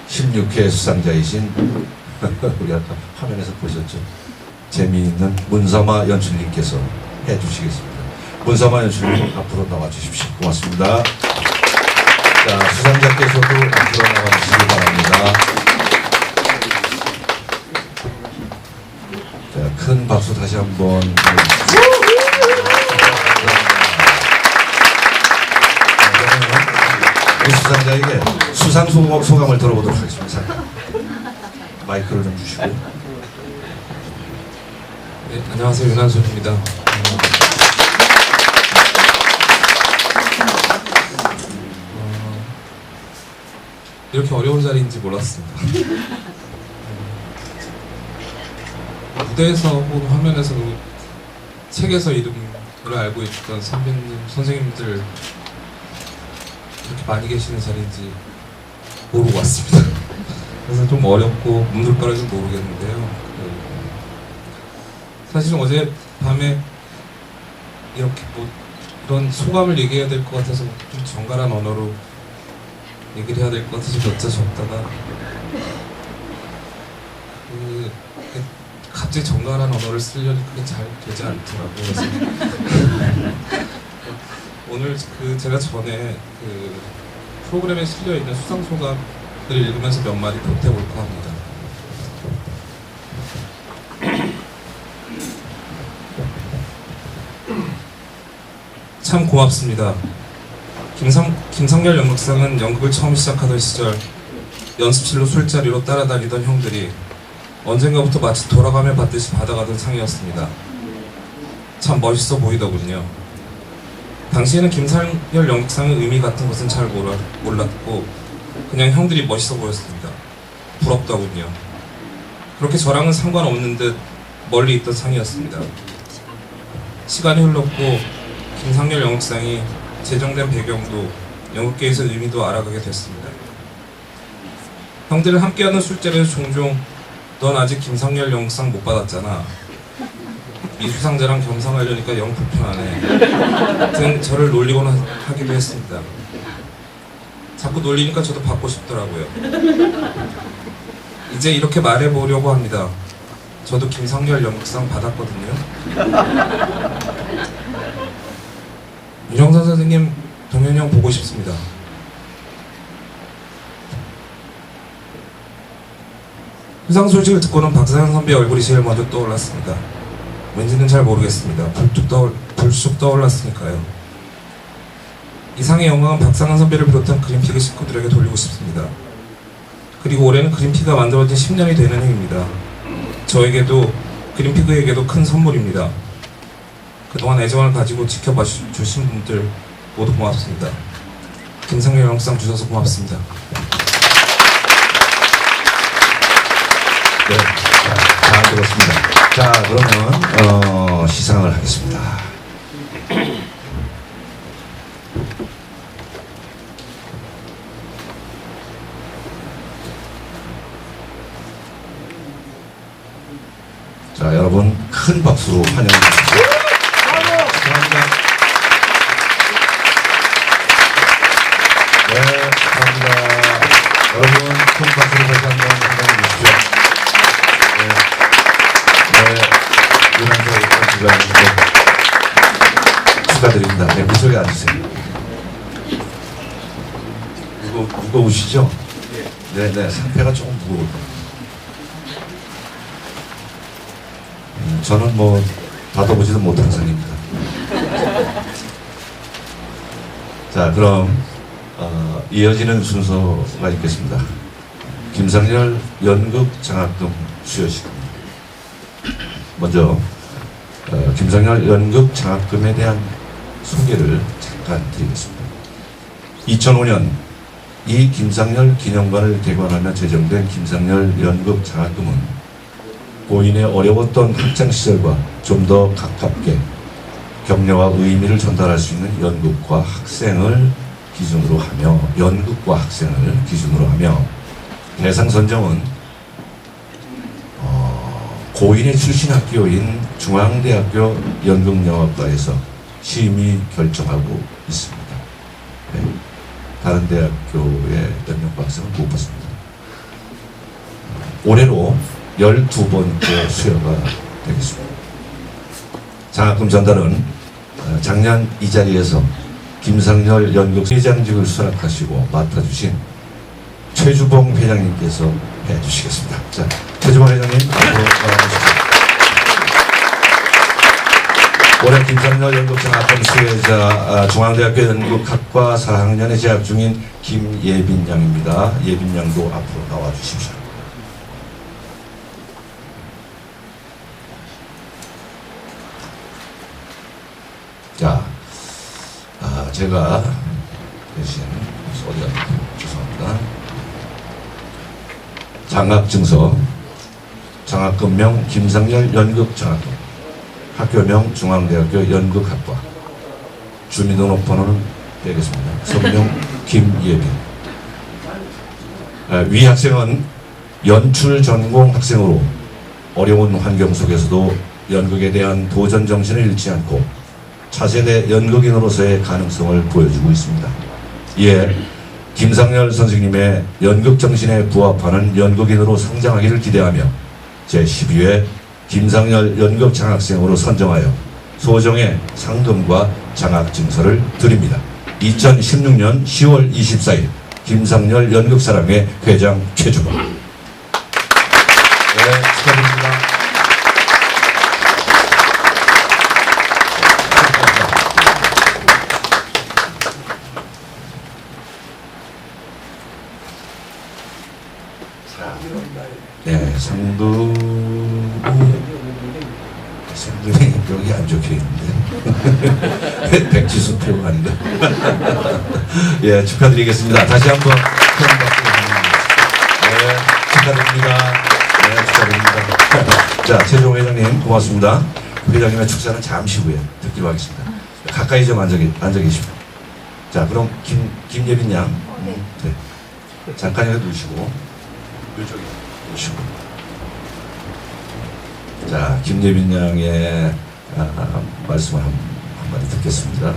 16회 수상자이신 우리 아까 화면에서 보셨죠? 재미있는 문사마 연출님께서 해주시겠습니다. 문서만 연출님 앞으로 나와주십시오. 고맙습니다. 자, 수상자께서도 앞으로 나와주시기 바랍니다. 자, 큰 박수 다시 한번 우리 수상자에게 수상 소감을 들어보도록 하겠습니다. 마이크를 좀 주시고요. 네, 안녕하세요. 윤한솔입니다. 이렇게 어려운 자리인지 몰랐습니다. 무대에서 혹은 화면에서도 책에서 이름을 알고 있던 선배님, 선생님들 이렇게 많이 계시는 자리인지 모르고 왔습니다. 그래서 좀 어렵고 눈물바람이 좀 모르겠는데요. 사실은 어제 밤에 이렇게 뭐 이런 소감을 얘기해야 될 것 같아서 좀 정갈한 언어로 얘기를 해야 될 것 같아서 몇 자 적다가 갑자기 정갈한 언어를 쓰려니 그게 잘 되지 않더라고요. 그래서 오늘 제가 전에 프로그램에 실려 있는 수상 소감을 읽으면서 몇 마디 보태볼까 합니다. 참 고맙습니다. 김상렬 연극상은 연극을 처음 시작하던 시절 연습실로 술자리로 따라다니던 형들이 언젠가부터 마치 돌아가며 받듯이 받아가던 상이었습니다. 참 멋있어 보이더군요. 당시에는 김상렬 연극상의 의미 같은 것은 잘 몰랐고 그냥 형들이 멋있어 보였습니다. 부럽더군요. 그렇게 저랑은 상관없는 듯 멀리 있던 상이었습니다. 시간이 흘렀고 김상렬 연극상이 제정된 배경도 연극계에서 의미도 알아가게 됐습니다. 형들은 함께하는 술자리에서 종종 넌 아직 김상렬 연극상 못 받았잖아. 미수상자랑 겸상하려니까 영 불편하네. 등 저를 놀리곤 하기도 했습니다. 자꾸 놀리니까 저도 받고 싶더라고요. 이제 이렇게 말해보려고 합니다. 저도 김상렬 연극상 받았거든요. 윤영선 선생님, 동현이 형 보고 싶습니다. 수상 소식을 듣고는 박상현 선배 얼굴이 제일 먼저 떠올랐습니다. 왠지는 잘 모르겠습니다. 불쑥 떠올랐으니까요. 이 상의 영광은 박상현 선배를 비롯한 그린피그 식구들에게 돌리고 싶습니다. 그리고 올해는 그린피그가 만들어진 10년이 되는 해입니다. 저에게도 그린피그에게도 큰 선물입니다. 그동안 애정을 가지고 지켜봐 주신 분들 모두 고맙습니다. 김상렬 연극상 주셔서 고맙습니다. 네, 잘 들었습니다. 자, 그러면 시상을 하겠습니다. 자, 여러분 큰 박수로 환영해 주십시오. 감사합니다. 네, 감사합니다. 여러분 큰 박수로 다시 한번 환영해 주십시오. 윤한솔 연출가님께 축하드립니다. 네, 무속에 앉으세요. 무거우시죠? 네네, 상태가 조금 무거워요. 저는 뭐 받아보지도 못한 상입니다. 자, 그럼 이어지는 순서가 있겠습니다. 김상렬 연극 장학금 수여식입니다. 먼저 김상렬 연극 장학금에 대한 소개를 잠깐 드리겠습니다. 2005년 이 김상렬 기념관을 개관하며 제정된 김상렬 연극 장학금은 고인의 어려웠던 학창시절과 좀 더 가깝게 격려와 의미를 전달할 수 있는 연극과 학생을 기준으로 하며 대상 선정은 고인의 출신 학교인 중앙대학교 연극영화과에서 심의 결정하고 있습니다. 네. 다른 대학교의 연극과 학생은 못 받습니다. 올해로 12번째 수여가 되겠습니다. 장학금 전달은 작년 이 자리에서 김상렬 연극 회장직을 수락하시고 맡아주신 최주봉 회장님께서 해주시겠습니다. 자, 최주봉 회장님 앞으로 나와주십시오. 올해 김상렬 연극 장학금 수혜자 중앙대학교 연극학과 4학년에 재학 중인 김예빈 양입니다. 예빈 양도 앞으로 나와주십시오. 자, 제가 대신 어디가 죄송합니다. 장학증서, 장학금명 김상렬 연극장학금, 학교명 중앙대학교 연극학과, 주민등록번호는 되겠습니다. 성명 김예빈. 위 학생은 연출 전공 학생으로 어려운 환경 속에서도 연극에 대한 도전 정신을 잃지 않고 차세대 연극인으로서의 가능성을 보여주고 있습니다. 이에 김상렬 선생님의 연극 정신에 부합하는 연극인으로 성장하기를 기대하며 제12회 김상렬 연극 장학생으로 선정하여 소정의 상금과 장학증서를 드립니다. 2016년 10월 24일 김상렬 연극사랑회 회장 최주봉. 네, 축하드립니다. 네, 상금이 여기 안 적혀 있는데 백지수 표가 아닌가? 예, 축하드리겠습니다. 다시 한번 큰 박수 네, 축하드립니다. 네, 축하드립니다. 자, 최종 회장님 고맙습니다. 회장님의 축사는 잠시 후에 듣기로 하겠습니다. 가까이 좀 앉아 계십시오. 자, 그럼 김예빈 양, 네, 잠깐이라도 누시고 이쪽에 누시고. 자, 김예빈 양의 말씀을 한마디 듣겠습니다.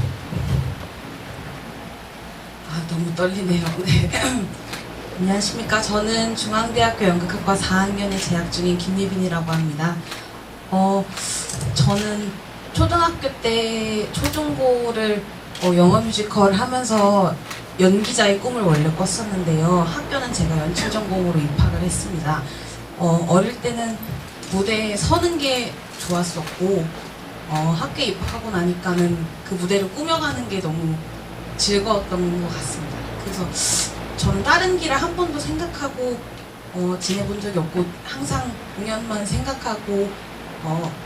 너무 떨리네요. 네. 안녕하십니까. 저는 중앙대학교 연극학과 4학년에 재학 중인 김예빈이라고 합니다. 저는 초등학교 때 초중고를 영어 뮤지컬 하면서 연기자의 꿈을 원래 꿨었는데요. 학교는 제가 연출 전공으로 입학을 했습니다. 어릴 때는 무대에 서는 게 좋았었고 학교에 입학하고 나니까는 그 무대를 꾸며가는 게 너무 즐거웠던 것 같습니다. 그래서 저는 다른 길을 한 번도 생각하고 지내본 적이 없고 항상 공연만 생각하고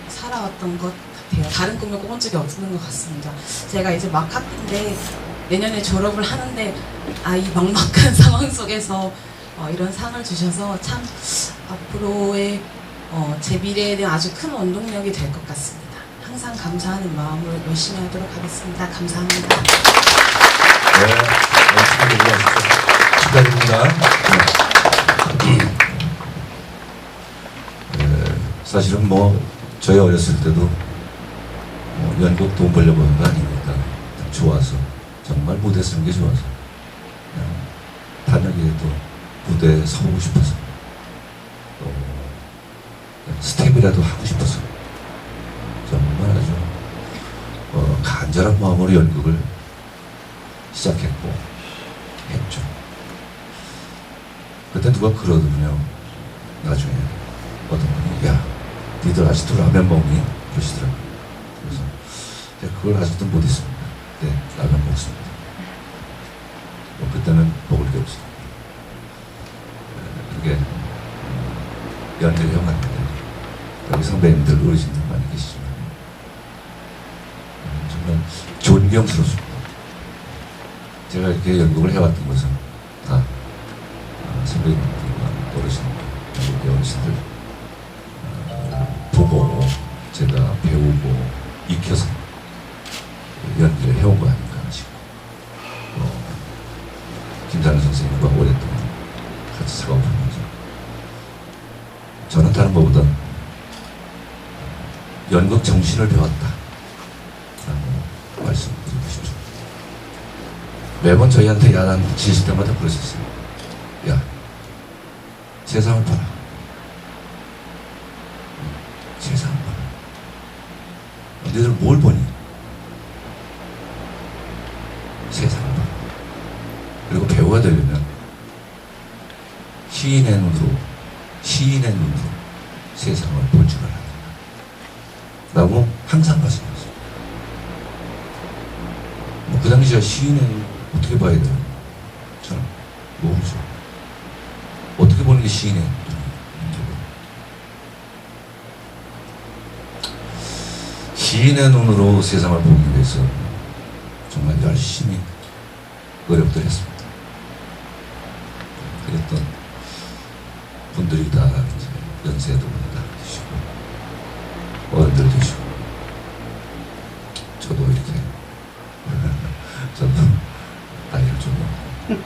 살아왔던 것 같아요. 다른 꿈을 꿔본 적이 없는 것 같습니다. 제가 이제 막 학기인데 내년에 졸업을 하는데 이 막막한 상황 속에서 이런 상을 주셔서 참 앞으로의 제 미래에 대한 아주 큰 원동력이 될 것 같습니다. 항상 감사하는 마음으로 열심히 하도록 하겠습니다. 감사합니다. 네, 축하드립니다. 사실은 저희 어렸을 때도 연극 돈 벌려고 하는 거 아니니까 좋아서 정말 무대 쓰는 게 좋아서 단역에도 무대에 서보고 싶어서 또 스텝이라도 하고 싶어서 정말 아주 간절한 마음으로 연극을 시작했고 했죠. 그때 누가 그러더군요. 나중에 어떤 분이 야 니들 아직도 라면 먹니? 그러시더라고요. 그래서 제가 그걸 아직도 못했습니다. 네, 라면 먹습니다. 그때는 먹을 게 없어요. 그게 연극 형한테 여기 선배님들 어르신들 많이 계시지만 정말 존경스럽습니다. 제가 이렇게 연극을 해왔던 것은 다 선배님들과 어르신들, 연극 어르신들 보고 제가 배우고 익혀서 연기를 해온 거 아닌가 싶고 김상렬 선생님과 오랫동안 같이 작업을 하면서 저는 다른 것보다 연극 정신을 배웠다 라고 말씀드리고 싶죠. 매번 저희한테 야단 치실 때마다 그러셨어요. 야, 세상을 봐라. 세상을 봐라. 너희들 뭘 보니? 세상을 봐. 그리고 배우가 되려면 시인의 눈으로 세상을 볼 줄 알아야 된다. 라고 항상 말씀하셨어요. 그 당시에 시인의 눈 어떻게 봐야 되나? 저는 모르죠. 어떻게 보는 게 시인의 눈이에요? 시인의 눈으로 세상을 보기 위해서 정말 열심히 노력들 했습니다. 그랬던 분들이 다 이제 연세도 다 드시고 어른들 드시고 저도 이렇게 저도 나이를 좀 먹고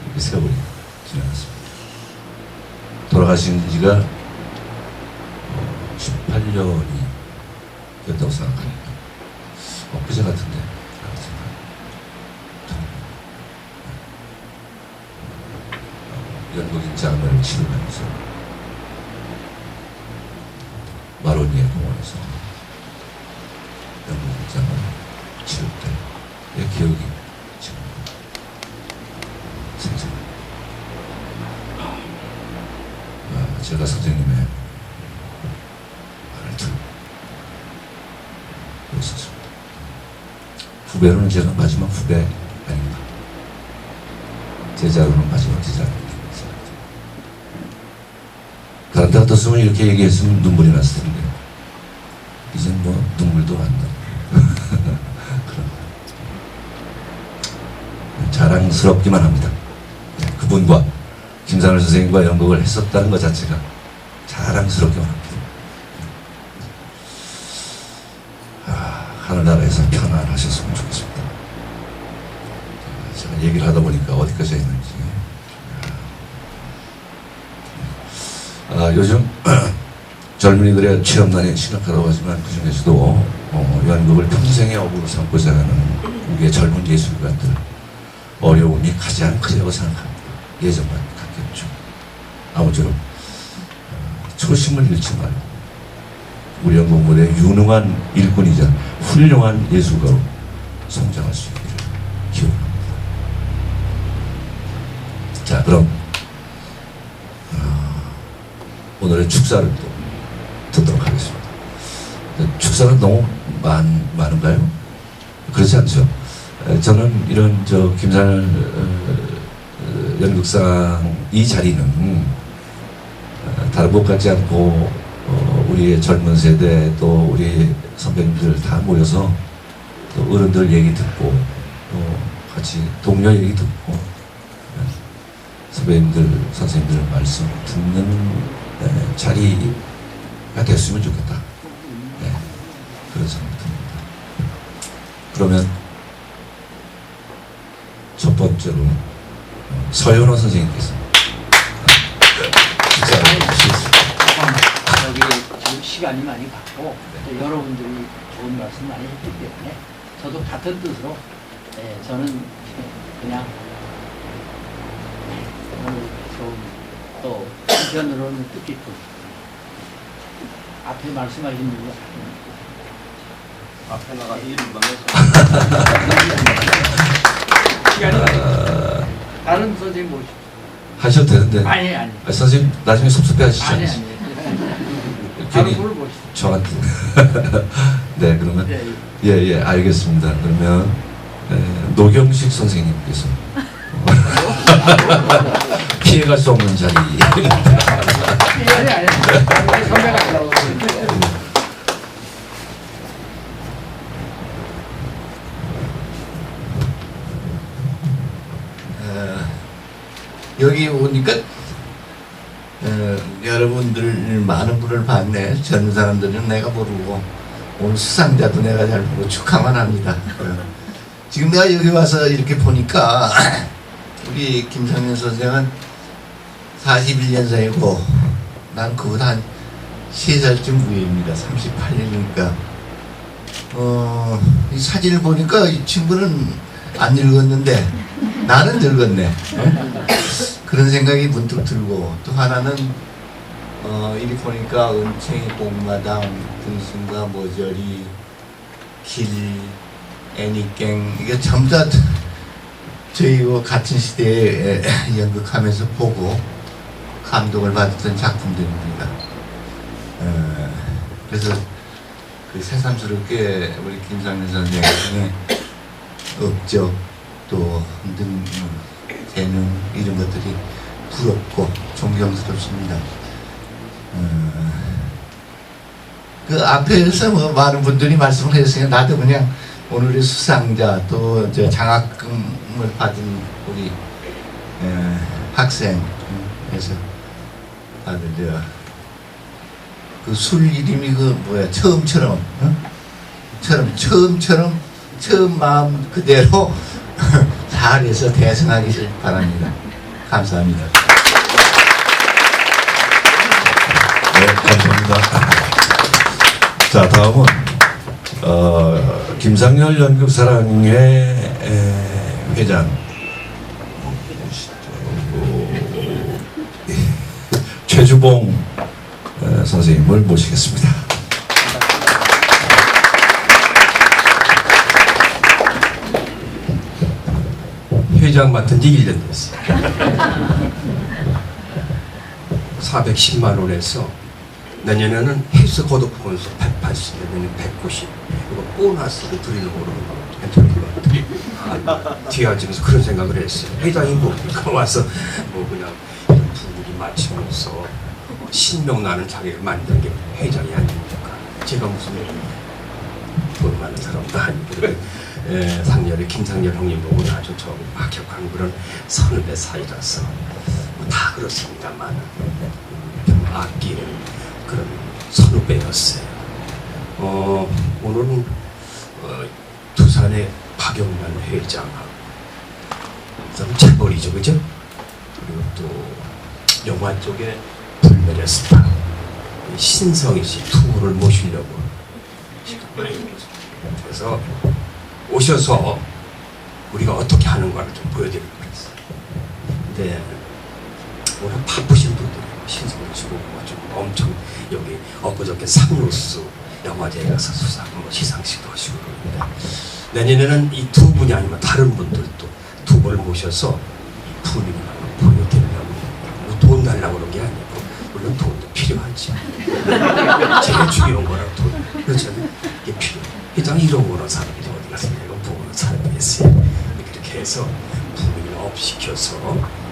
이렇게 세월이 지나갔습니다. 돌아가신 지가 18년이 됐다고 생각합니다. 엊그제 같은데 연극인장을 치르면서 마로니에 공원에서 연극인장을 치를 때의 기억이 지금 생생합니다. 제가 선생님의 말을 듣고 있었습니다. 후배로는 제가 마지막 후배 아닌가, 제자로는 마지막 제자 아닌가. 다른 데 같았으면 이렇게 얘기했으면 눈물이 났을 텐데 이젠 뭐 눈물도 안 나고 그런 자랑스럽기만 합니다. 그분과 김상열 선생님과 연극을 했었다는 것 자체가 자랑스럽기만 합니다. 하늘나라에서 편안하셨으면 좋겠습니다. 제가 얘기를 하다 보니까 어디까지 했는지. 요즘 젊은이들의 취업난이 심각하다고 하지만 그 중에서도 연극을 평생의 업으로 삼고자 하는 우리의 젊은 예술가들 어려움이 가장 크다고 생각합니다. 예전만 같겠죠. 아무쪼록 초심을 잃지 말고 우리 연극무대의 유능한 일꾼이자 훌륭한 예술가로 성장할 수 있기를 기원합니다. 자, 그럼 오늘의 축사를 또 듣도록 하겠습니다. 축사가 너무 많은가요? 그렇지 않죠. 저는 이런 김상열 연극상 이 자리는 다른 것 같지 않고 우리의 젊은 세대 또 우리 선배님들 다 모여서 또 어른들 얘기 듣고 또 같이 동료 얘기 듣고 선배님들 선생님들 말씀 듣는 자리가 됐으면 좋겠다. 네, 그런 생각이 듭니다. 그러면 첫 번째로 서현호 선생님께서 여기 지금 시간이 많이 갔고 또 여러분들이 좋은 말씀 많이 했기 때문에 저도 같은 뜻으로 저는 그냥 오늘 또 한편으로는 뜻깊은 앞에 말씀하신 분이 앞에 나가서 이름만 시간이 다른 선생님 모시고 하셔도 되는데. 아니. 선생님 나중에 섭섭해 하시지 않으세요? 괜히 저한테. 네, 그러면 예, 알겠습니다. 그러면 노경식 선생님께서 피해갈 수 없는 자리. 피해가 아니라 선배가 있다고. 여기 오니까 여러분들 많은 분을 봤네. 젊은 사람들은 내가 모르고 오늘 수상자도 내가 잘 모르고 축하만 합니다. 지금 내가 여기 와서 이렇게 보니까 우리 김상현 선생은 41년생이고 난 그보다 한 3살쯤 위입니다. 38년이니까 이 사진을 보니까 이 친구는 안 늙었는데 나는 늙었네. 그런 생각이 문득 들고, 또 하나는 이리 보니까 은챙이 뽕마당, 등신과 모조리, 길, 애니깽 이게 전부 다 저희와 같은 시대에 연극하면서 보고 감동을 받았던 작품들입니다. 그래서 그 새삼스럽게 우리 김상렬 선생님의 업적 또 재능 이런 것들이 부럽고 존경스럽습니다. 그 앞에서 뭐 많은 분들이 말씀을 해주세요. 나도 그냥 오늘의 수상자 또 저 장학금을 받은 우리 학생에서 다들 그 술 이름이 그 뭐야 처음처럼 처음처럼 처음 마음 그대로 잘해서 대성하기를 바랍니다. 감사합니다. 네, 감사합니다. 자, 다음은 김상렬 연극사랑의 회장 최주봉 선생님을 모시겠습니다. 회장 맡은 지 1년 됐어요. 410만 원에서 내년에는 헬스 거듭보면서 180, 내년에 190. 그리고 보너스를 드리는 거로 괜찮을 것 같아요. 뒤에 앉으면서 그런 생각을 했어요. 회장이 뭡니까? 와서 뭐 그냥 분위기 맞추면서 신명 나는 자기를 만드는 게 회장이 아닙니까? 제가 무슨 돈 많은 사람도 아니고 상렬의 김상렬 형님 보고 아주 좀 막역한 그런 선후배 사이라서 다 그렇습니다만 좀 아끼는 그런 선후배였어요. 오늘은 두산의 박영만 회장하고 좀 재벌이죠, 그죠? 그리고 또 영화 쪽에 불멸의 스타 신성희 씨 두 분을 모시려고 시간 많이 들었습니다. 그래서 오셔서 우리가 어떻게 하는가를 좀 보여드리고 그랬어요. 근데 오늘 바쁘신 분들이 신성희 씨고 좀 엄청 여기 엊그저께 상로스 영화제에 가서 시상식도 하시고 그러는데 내년에는 이 두 분이 아니면 다른 분들도 두 분을 모셔서 이 분위기를 보여드리려고 뭐 돈 달라고 그런 게 아니고 물론 돈도 필요하지. 제일 중요한 거라 돈. 그렇잖아요. 이게 필요해. 회장이 이런 거는 사람들이 어디 가서 이거 보는 사람이 있어요. 이렇게 해서 분위기를 업시켜서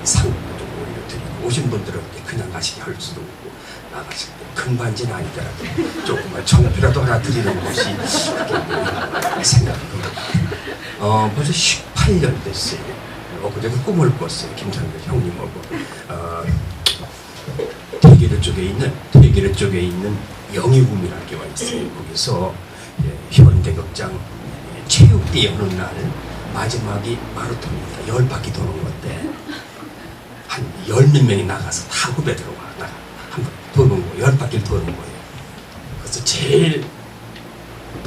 상품도 좀 올려드리고 오신 분들은 그냥 가시게 할 수도 없고 나가실 때 큰 반지는 아니더라도 조금만 정피라도 하나 드리는 것이 생각합니다. 벌써 18년 됐어요. 그때 꿈을 꿨어요. 김상렬 형님하고 대계를 쪽에 있는 영희궁이라는 게 와 있어요. 거기서 현대극장 체육대회 어느 날 마지막이 마라톤입니다. 10바퀴 도는 건데 한 10몇 명이 나가서 다 후배들 와 한번 도는 거예요. 10바퀴를 도는 거예요. 그래서 제일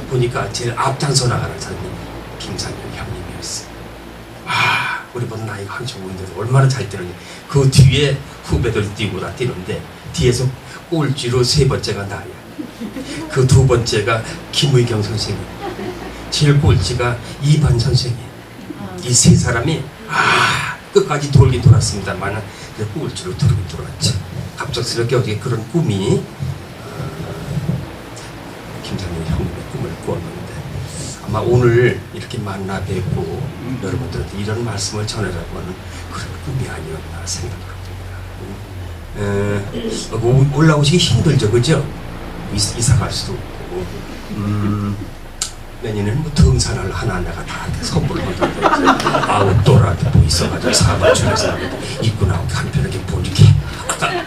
보니까 제일 앞장서 나가는 사람이 김상렬 형님이었어요. 우리보다 나이가 한참 어린데 얼마나 잘 뛰느냐. 그 뒤에 후배들 뛰고 다 뛰는데 뒤에서 꼴찌로 3번째가 나야. 그 2번째가 김의경 선생님, 제일 꼴찌가 이반 선생님. 이 3사람이 끝까지 돌긴 돌았습니다만 꼴찌로 들어오긴 들어왔죠. 갑작스럽게 어떻게 그런 꿈이 김상렬 형님의 꿈을 꾸었는데 아마 오늘 이렇게 만나 뵙고 여러분들한테 이런 말씀을 전하려고 하는 그런 꿈이 아니었나 생각합니다. 올라오시기 힘들죠, 그죠? 이사 갈 수도 없고 내년에는 뭐 등산을 하나 내가 다 선물을 받았는데 아웃도어라도 뭐 있어가지고 사발 중에서 입고 나오기 한편하게 보니까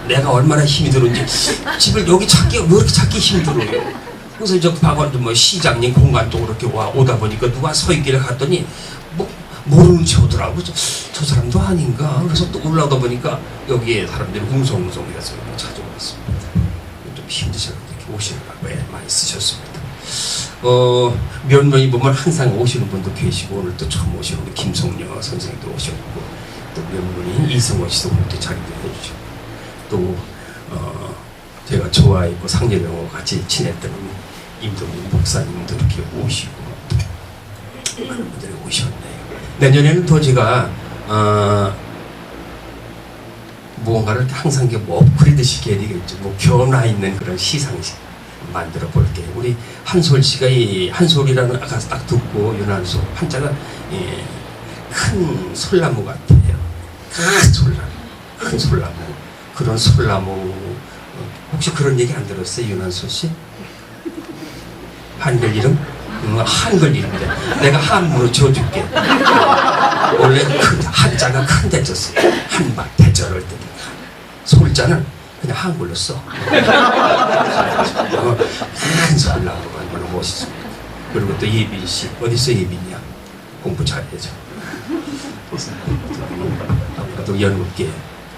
내가 얼마나 힘이 들었는지 집을 여기 찾기가 왜 이렇게 찾기 힘들어요. 그래서 저 박원도 뭐 시장님 공간도 그렇게 오다 보니까 누가 서 있기를 갔더니 뭐 모르는 체 오더라고. 저 사람도 아닌가. 그래서 또 올라오다 보니까 여기에 사람들이 웅성웅성해서 찾아왔습니다. 좀 힘드셨는데 이렇게 오시느라고 애 많이 쓰셨습니다. 몇 명이 보면 항상 오시는 분도 계시고 오늘 또 처음 오시는 우리 김성녀 선생님도 오셨고 또 몇 분이 이승원 씨도 오늘 또 자리도 해주셨고 또 제가 좋아했고 상렬형하고 같이 지냈던 임동민 목사님도 이렇게 오시고 많은 분들이 오셨네요. 내년에는 더 제가 무언가를 항상 뭐 업그레이드시켜야 되겠죠. 뭐 변화 있는 그런 시상식 만들어 볼게요. 우리 한솔 씨가 이 한솔이라는 아까 딱 듣고 윤한솔 한자가 큰 솔나무 같아요. 큰 솔나무. 그런 솔나무 혹시 그런 얘기 안 들었어요, 윤한솔 씨? 한글 이름? 한글 이름이다. 내가 한문으로 지어줄게. 원래 한자가 큰 대자였어요. 한밭 대자를 때 솔자는 그냥 한글로 써. 큰 솔나무가 얼마나 멋있습니다. 그리고 또 예빈 씨 어디서 예빈이야? 공부 잘해야죠. 또 연극계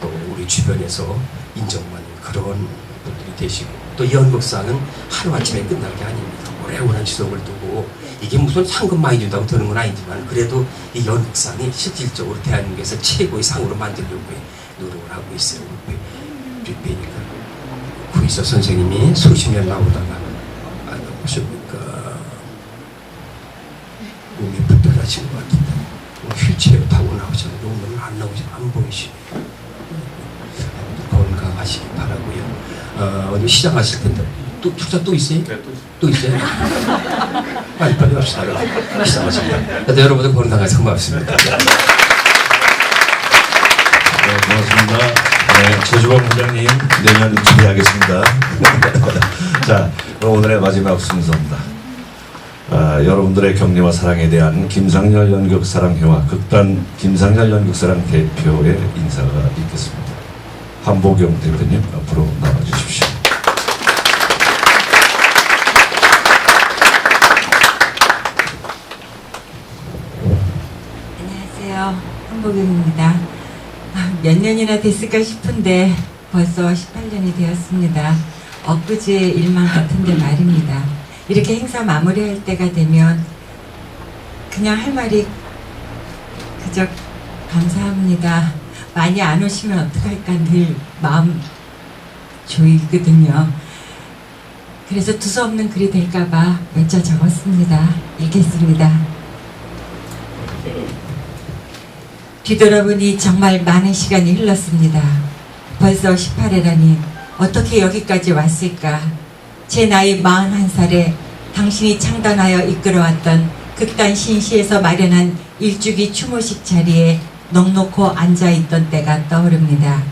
또 우리 주변에서 인정받는 그런 분들이 되시고 또 연극상은 하루아침에 끝날 게 아닙니다. 오래오래 지속을 두고 이게 무슨 상금 많이 준다고 드는 건 아니지만 그래도 이 연극상이 실질적으로 대한민국에서 최고의 상으로 만들려고 노력을 하고 있어요. 빅뱅이가 구이서 선생님이 수십 년 나오다가 보십니까 몸이 불편하신 것 같은데 휠체어 타고 나오셨는데 오늘은 안 나오시면 안 보이시네요. 건강하시기 바라고요. 어디 시장 가실 텐데 또 축사 또 있어요? 네, 또 있어요? 빨리 갑시다. 시장 가십니다. 여러분들 건강하셔서 고맙습니다. 네, 고맙습니다. 네, 최주범 부장님 내년 준비하겠습니다. 자, 그럼 오늘의 마지막 순서입니다. 여러분들의 격려와 사랑에 대한 김상렬 연극사랑회와 극단 김상렬 연극사랑 대표의 인사가 있겠습니다. 한보경 대표님 앞으로 나와주십시오. 안녕하세요. 한보경입니다. 몇 년이나 됐을까 싶은데 벌써 18년이 되었습니다. 엊그제 일만 같은데 말입니다. 이렇게 행사 마무리할 때가 되면 그냥 할 말이 그저 감사합니다. 많이 안 오시면 어떡할까 늘 마음 조이거든요. 그래서 두서없는 글이 될까봐 몇자 적었습니다. 읽겠습니다. 뒤돌아보니 정말 많은 시간이 흘렀습니다. 벌써 18회라니 어떻게 여기까지 왔을까. 제 나이 41살에 당신이 창단하여 이끌어왔던 극단 신시에서 마련한 일주기 추모식 자리에 넋놓고 앉아있던 때가 떠오릅니다.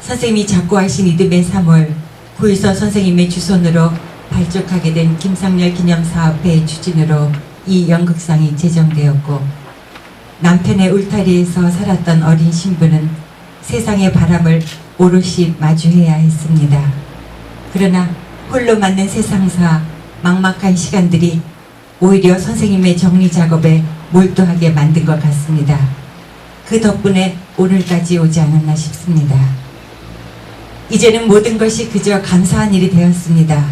선생님이 자꾸 하신 이듬해 3월 구의서 선생님의 주선으로 발족하게 된 김상렬 기념사업회의 추진으로 이 연극상이 제정되었고 남편의 울타리에서 살았던 어린 신부는 세상의 바람을 오롯이 마주해야 했습니다. 그러나 홀로 맞는 세상사 막막한 시간들이 오히려 선생님의 정리 작업에 몰두하게 만든 것 같습니다. 그 덕분에 오늘까지 오지 않았나 싶습니다. 이제는 모든 것이 그저 감사한 일이 되었습니다.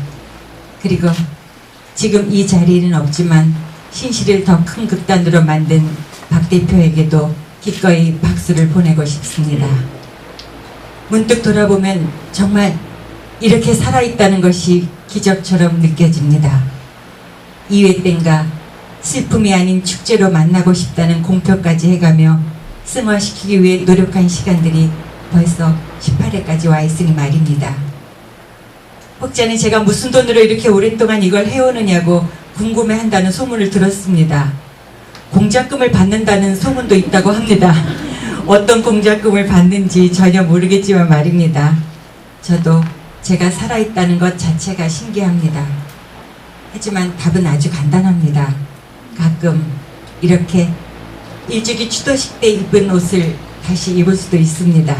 그리고 지금 이 자리에는 없지만 신시를 더 큰 극단으로 만든 박 대표에게도 기꺼이 박수를 보내고 싶습니다. 문득 돌아보면 정말 이렇게 살아있다는 것이 기적처럼 느껴집니다. 2회 땐가 슬픔이 아닌 축제로 만나고 싶다는 공표까지 해가며 승화시키기 위해 노력한 시간들이 벌써 18회까지 와 있으니 말입니다. 혹자는 제가 무슨 돈으로 이렇게 오랫동안 이걸 해오느냐고 궁금해한다는 소문을 들었습니다. 공작금을 받는다는 소문도 있다고 합니다. 어떤 공작금을 받는지 전혀 모르겠지만 말입니다. 저도 제가 살아있다는 것 자체가 신기합니다. 하지만 답은 아주 간단합니다. 가끔 이렇게 일주기 추도식 때 입은 옷을 다시 입을 수도 있습니다.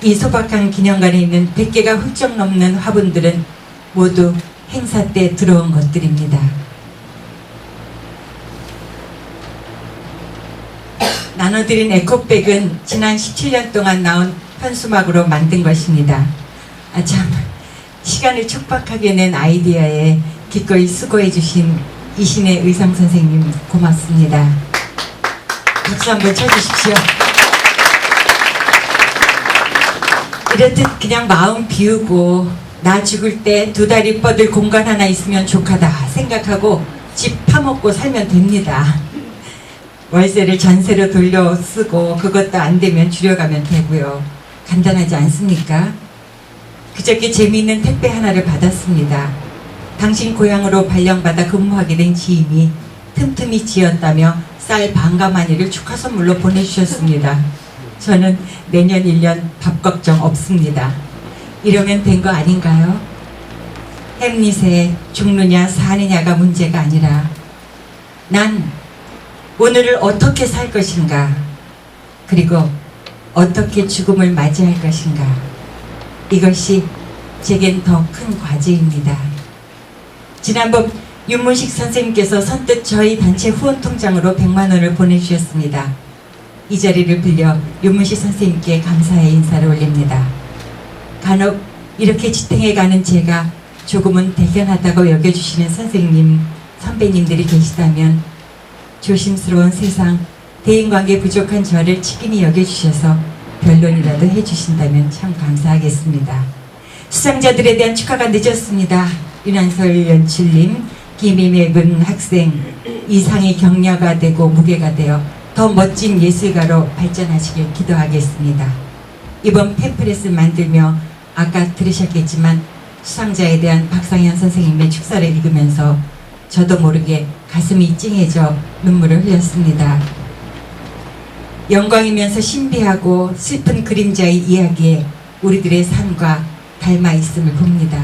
이 소박한 기념관에 있는 100개가 훌쩍 넘는 화분들은 모두 행사 때 들어온 것들입니다. 나눠드린 에코백은 지난 17년 동안 나온 현수막으로 만든 것입니다. 참, 시간을 촉박하게 낸 아이디어에 기꺼이 수고해주신 이신의 의상 선생님 고맙습니다. 박수 한번 쳐주십시오. 이렇듯 그냥 마음 비우고 나 죽을 때 두 다리 뻗을 공간 하나 있으면 좋겠다 생각하고 집 파먹고 살면 됩니다. 월세를 전세로 돌려 쓰고 그것도 안 되면 줄여가면 되고요. 간단하지 않습니까? 그저께 재미있는 택배 하나를 받았습니다. 당신 고향으로 발령받아 근무하게 된 지인이 틈틈이 지었다며 쌀 반가마니를 축하 선물로 보내주셨습니다. 저는 내년 1년 밥 걱정 없습니다. 이러면 된 거 아닌가요? 햄릿에 죽느냐 사느냐가 문제가 아니라 난 오늘을 어떻게 살 것인가, 그리고 어떻게 죽음을 맞이할 것인가, 이것이 제겐 더 큰 과제입니다. 지난번 윤문식 선생님께서 선뜻 저희 단체 후원 통장으로 100만 원을 보내주셨습니다. 이 자리를 빌려 윤문식 선생님께 감사의 인사를 올립니다. 간혹 이렇게 지탱해가는 제가 조금은 대견하다고 여겨주시는 선생님, 선배님들이 계시다면 조심스러운 세상, 대인관계 부족한 저를 치킨히 여겨주셔서 변론이라도 해주신다면 참 감사하겠습니다. 수상자들에 대한 축하가 늦었습니다. 윤한솔 연출님, 김임혜분 학생, 이상의 격려가 되고 무게가 되어 더 멋진 예술가로 발전하시길 기도하겠습니다. 이번 팸플렛을 만들며 아까 들으셨겠지만 수상자에 대한 박상현 선생님의 축사를 읽으면서 저도 모르게 가슴이 찡해져 눈물을 흘렸습니다. 영광이면서 신비하고 슬픈 그림자의 이야기에 우리들의 삶과 닮아 있음을 봅니다.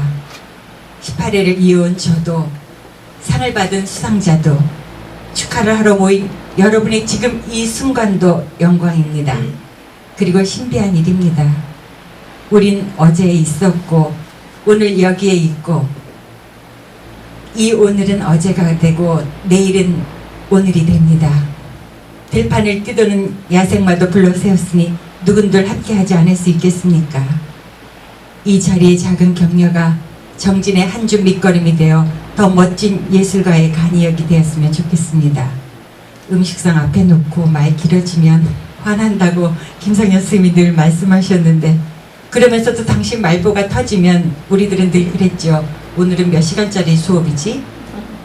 18회를 이어온 저도, 상을 받은 수상자도, 축하를 하러 모인 여러분의 지금 이 순간도 영광입니다. 그리고 신비한 일입니다. 우린 어제 있었고 오늘 여기에 있고, 이 오늘은 어제가 되고 내일은 오늘이 됩니다. 들판을 뛰도는 야생마도 불러세웠으니 누군들 함께하지 않을 수 있겠습니까? 이 자리의 작은 격려가 정진의 한 줌 밑거름이 되어 더 멋진 예술가의 간이역이 되었으면 좋겠습니다. 음식상 앞에 놓고 말 길어지면 화난다고 김상현 선생님이 늘 말씀하셨는데, 그러면서도 당신 말보가 터지면 우리들은 늘 그랬죠. 오늘은 몇 시간짜리 수업이지?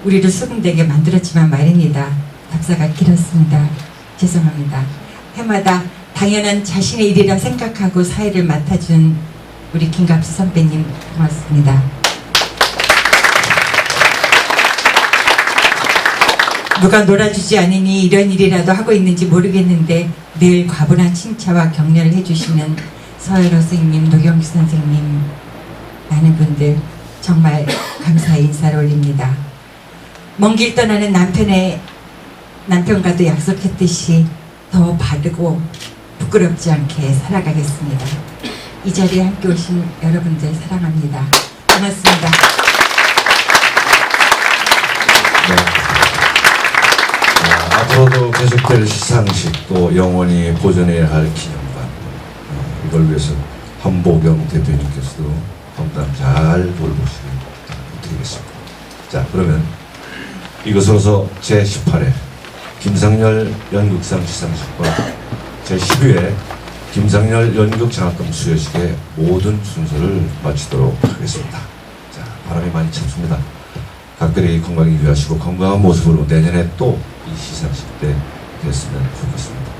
우리를 수긍되게 만들었지만 말입니다. 답사가 길었습니다. 죄송합니다. 해마다 당연한 자신의 일이라 생각하고 사회를 맡아준 우리 김갑수 선배님 고맙습니다. 누가 놀아주지 않으니 이런 일이라도 하고 있는지 모르겠는데 늘 과분한 칭찬과 격려를 해주시는 서열호 선생님, 노경수 선생님, 많은 분들 정말 감사의 인사를 올립니다. 먼 길 떠나는 남편과도 약속했듯이 더 바르고 부끄럽지 않게 살아가겠습니다. 이 자리에 함께 오신 여러분들 사랑합니다. 고맙습니다. 앞으로도 계속될 시상식, 또 영원히 보존해야 할 기념관, 이걸 위해서 한보경 대표님께서도 감당 잘 돌보시길 부탁드리겠습니다. 자, 그러면 이것으로서 제18회 김상렬 연극상 시상식과 제12회 김상렬 연극장학금 수여식의 모든 순서를 마치도록 하겠습니다. 자, 바람이 많이 찹습니다. 각별히 건강히 유의하시고 건강한 모습으로 내년에 또 이 시상식 때 뵀으면 좋겠습니다.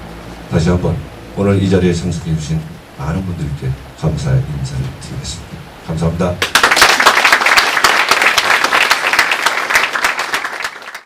다시 한번 오늘 이 자리에 참석해 주신 많은 분들께 감사의 인사를 드리겠습니다. 감사합니다.